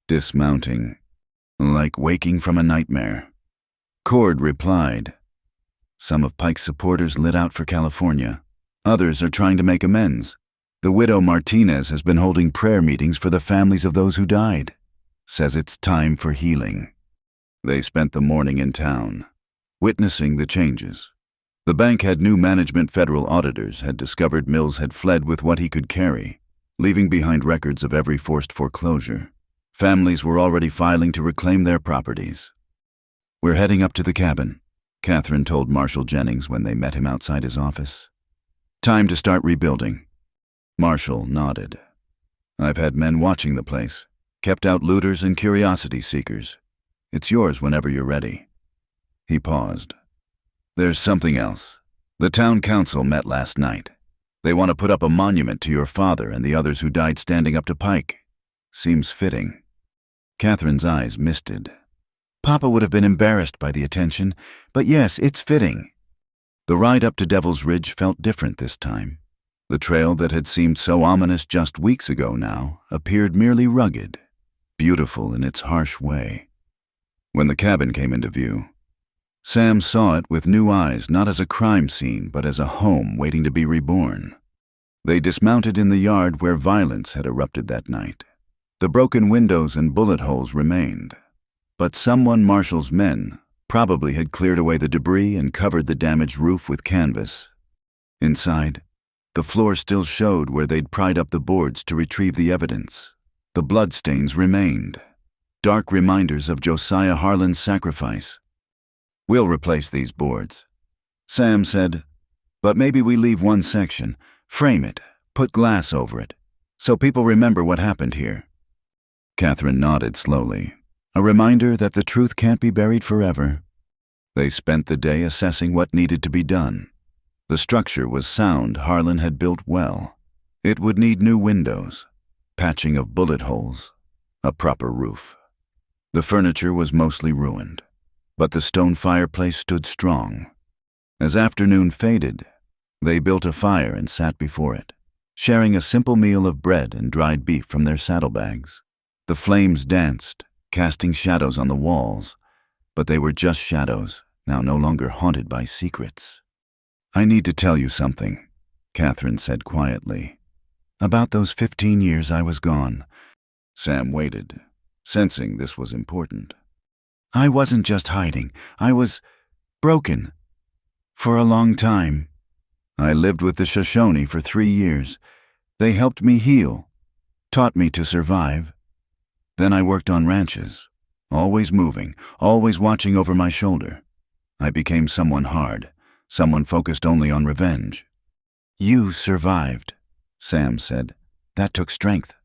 dismounting, like waking from a nightmare. Cord replied, some of Pike's supporters lit out for California. Others are trying to make amends. The widow Martinez has been holding prayer meetings for the families of those who died. Says it's time for healing. They spent the morning in town, witnessing the changes. The bank had new management. Federal auditors had discovered Mills had fled with what he could carry, leaving behind records of every forced foreclosure. Families were already filing to reclaim their properties. We're heading up to the cabin, Catherine told Marshal Jennings when they met him outside his office. Time to start rebuilding. Marshal nodded. I've had men watching the place, kept out looters and curiosity seekers. It's yours whenever you're ready. He paused. There's something else. The town council met last night. They want to put up a monument to your father and the others who died standing up to Pike. Seems fitting. Catherine's eyes misted. Papa would have been embarrassed by the attention, but yes, it's fitting. The ride up to Devil's Ridge felt different this time. The trail that had seemed so ominous just weeks ago now appeared merely rugged, beautiful in its harsh way. When the cabin came into view, Sam saw it with new eyes, not as a crime scene, but as a home waiting to be reborn. They dismounted in the yard where violence had erupted that night. The broken windows and bullet holes remained, but someone Marshall's men probably had cleared away the debris and covered the damaged roof with canvas. Inside, the floor still showed where they'd pried up the boards to retrieve the evidence. The bloodstains remained, dark reminders of Josiah Harlan's sacrifice. We'll replace these boards, Sam said, but maybe we leave one section, frame it, put glass over it, so people remember what happened here. Catherine nodded slowly, a reminder that the truth can't be buried forever. They spent the day assessing what needed to be done. The structure was sound. Harlan had built well. It would need new windows, patching of bullet holes, a proper roof. The furniture was mostly ruined, but the stone fireplace stood strong. As afternoon faded, they built a fire and sat before it, sharing a simple meal of bread and dried beef from their saddlebags. The flames danced, casting shadows on the walls, but they were just shadows, now no longer haunted by secrets. "I need to tell you something," Catherine said quietly. "About those 15 years I was gone." Sam waited, sensing this was important. "I wasn't just hiding. I was broken. For a long time. I lived with the Shoshone for 3 years. They helped me heal, taught me to survive. Then I worked on ranches, always moving, always watching over my shoulder. I became someone hard, someone focused only on revenge." "You survived," Sam said. "That took strength."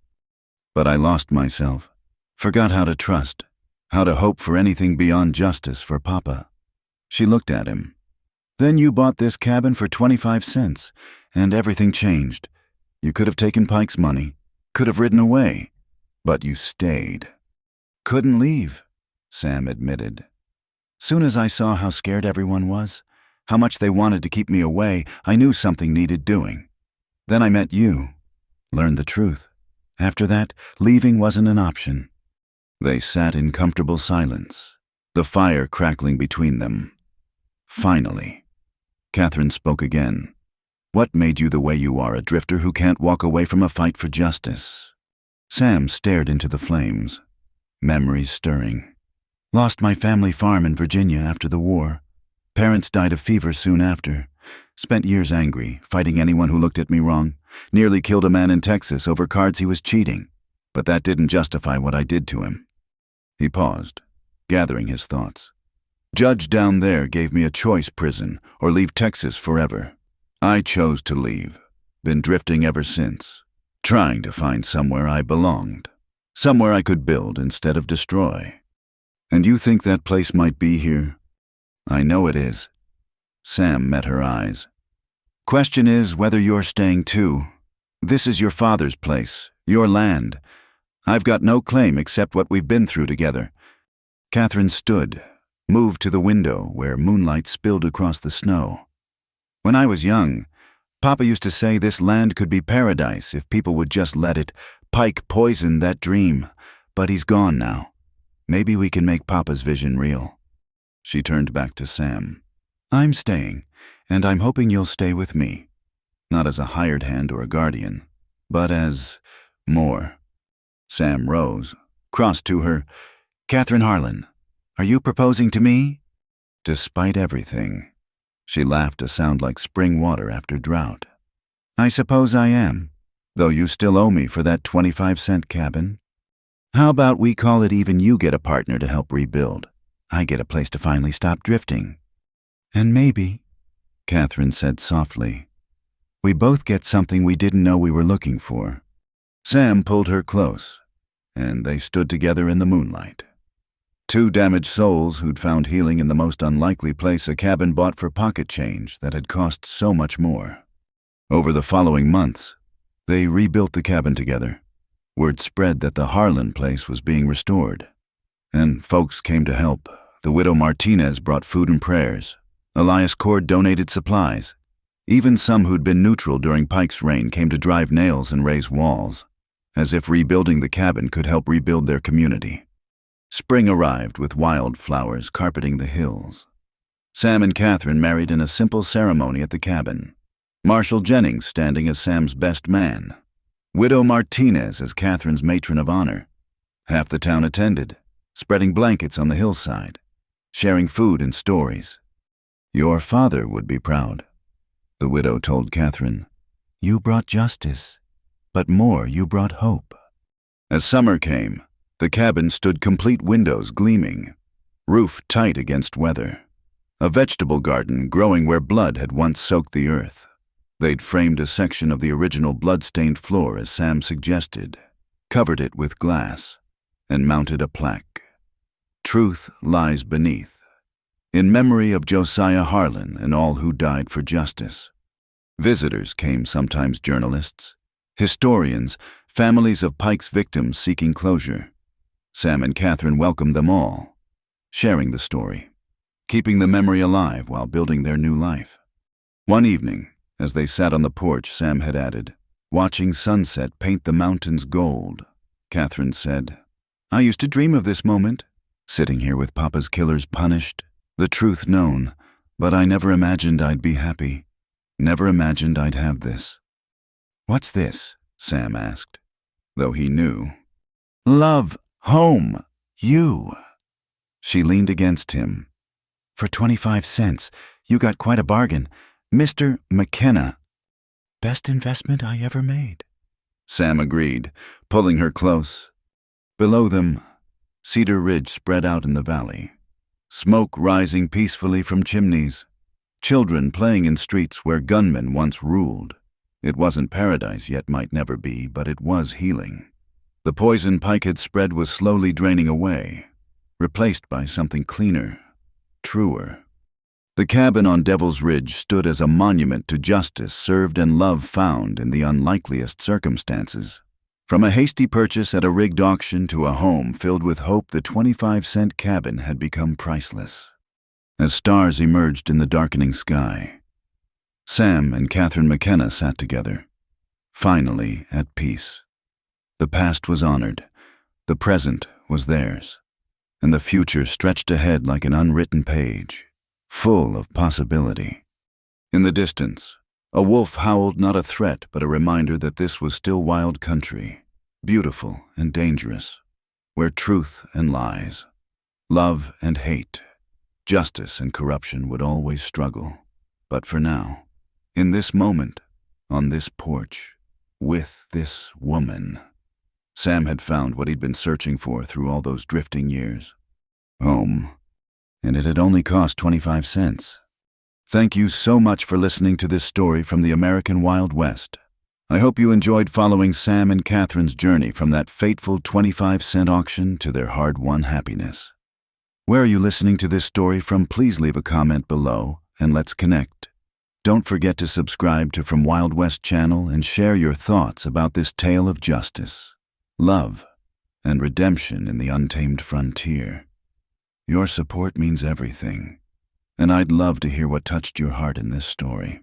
"But I lost myself, forgot how to trust, how to hope for anything beyond justice for Papa." She looked at him. "Then you bought this cabin for 25 cents, and everything changed. You could have taken Pike's money, could have ridden away, but you stayed." "Couldn't leave," Sam admitted. "Soon as I saw how scared everyone was, how much they wanted to keep me away, I knew something needed doing. Then I met you, learned the truth. After that, leaving wasn't an option." They sat in comfortable silence, the fire crackling between them. Finally, Catherine spoke again. "What made you the way you are, a drifter who can't walk away from a fight for justice?" Sam stared into the flames, memories stirring. "Lost my family farm in Virginia after the war. Parents died of fever soon after. Spent years angry, fighting anyone who looked at me wrong. Nearly killed a man in Texas over cards he was cheating. But that didn't justify what I did to him." He paused, gathering his thoughts. "Judge down there gave me a choice: prison or leave Texas forever. I chose to leave. Been drifting ever since, trying to find somewhere I belonged, somewhere I could build instead of destroy. And you think that place might be here?" "I know it is." Sam met her eyes. "Question is whether you're staying too. This is your father's place, your land. I've got no claim except what we've been through together." Catherine stood, moved to the window where moonlight spilled across the snow. "When I was young, Papa used to say this land could be paradise if people would just let it. Pike poisoned that dream, but he's gone now. Maybe we can make Papa's vision real." She turned back to Sam. "I'm staying, and I'm hoping you'll stay with me. Not as a hired hand or a guardian, but as more." Sam rose, crossed to her. "Catherine Harlan, are you proposing to me?" "Despite everything." She laughed, a sound like spring water after drought. "I suppose I am, though you still owe me for that 25-cent cabin. How about we call it even? You get a partner to help rebuild. I get a place to finally stop drifting. And maybe," Catherine said softly, "we both get something we didn't know we were looking for." Sam pulled her close, and they stood together in the moonlight. Two damaged souls who'd found healing in the most unlikely place, a cabin bought for pocket change that had cost so much more. Over the following months, they rebuilt the cabin together. Word spread that the Harlan place was being restored, and folks came to help. The widow Martinez brought food and prayers. Elias Cord donated supplies. Even some who'd been neutral during Pike's reign came to drive nails and raise walls, as if rebuilding the cabin could help rebuild their community. Spring arrived with wildflowers carpeting the hills. Sam and Catherine married in a simple ceremony at the cabin. Marshall Jennings standing as Sam's best man. Widow Martinez as Catherine's matron of honor. Half the town attended, spreading blankets on the hillside, sharing food and stories. "Your father would be proud," the widow told Catherine. "You brought justice, but more, you brought hope." As summer came, the cabin stood complete, windows gleaming, roof tight against weather. A vegetable garden growing where blood had once soaked the earth. They'd framed a section of the original blood-stained floor as Sam suggested, covered it with glass, and mounted a plaque. "Truth lies beneath. In memory of Josiah Harlan and all who died for justice." Visitors came, sometimes journalists, historians, families of Pike's victims seeking closure. Sam and Catherine welcomed them all, sharing the story, keeping the memory alive while building their new life. One evening, as they sat on the porch, Sam had added, "Watching sunset paint the mountains gold." Catherine said, "I used to dream of this moment, sitting here with Papa's killers punished, the truth known, but I never imagined I'd be happy. Never imagined I'd have this." "What's this?" Sam asked, though he knew. "Love, home, you." She leaned against him. "For 25 cents, you got quite a bargain. Mr. McKenna." "Best investment I ever made," Sam agreed, pulling her close. Below them, Cedar Ridge spread out in the valley, smoke rising peacefully from chimneys, children playing in streets where gunmen once ruled. It wasn't paradise, yet might never be, but it was healing. The poison Pike had spread was slowly draining away, replaced by something cleaner, truer. The cabin on Devil's Ridge stood as a monument to justice served and love found in the unlikeliest circumstances. From a hasty purchase at a rigged auction to a home filled with hope, the 25-cent cabin had become priceless. As stars emerged in the darkening sky, Sam and Catherine McKenna sat together, finally at peace. The past was honored, the present was theirs, and the future stretched ahead like an unwritten page, full of possibility. In the distance, a wolf howled, not a threat, but a reminder that this was still wild country, beautiful and dangerous, where truth and lies, love and hate, justice and corruption would always struggle. But for now, in this moment, on this porch, with this woman, Sam had found what he'd been searching for through all those drifting years. Home. And it had only cost 25 cents. Thank you so much for listening to this story from the American Wild West. I hope you enjoyed following Sam and Catherine's journey from that fateful 25-cent auction to their hard-won happiness. Where are you listening to this story from? Please leave a comment below and let's connect. Don't forget to subscribe to From Wild West channel and share your thoughts about this tale of justice, love, and redemption in the untamed frontier. Your support means everything, and I'd love to hear what touched your heart in this story.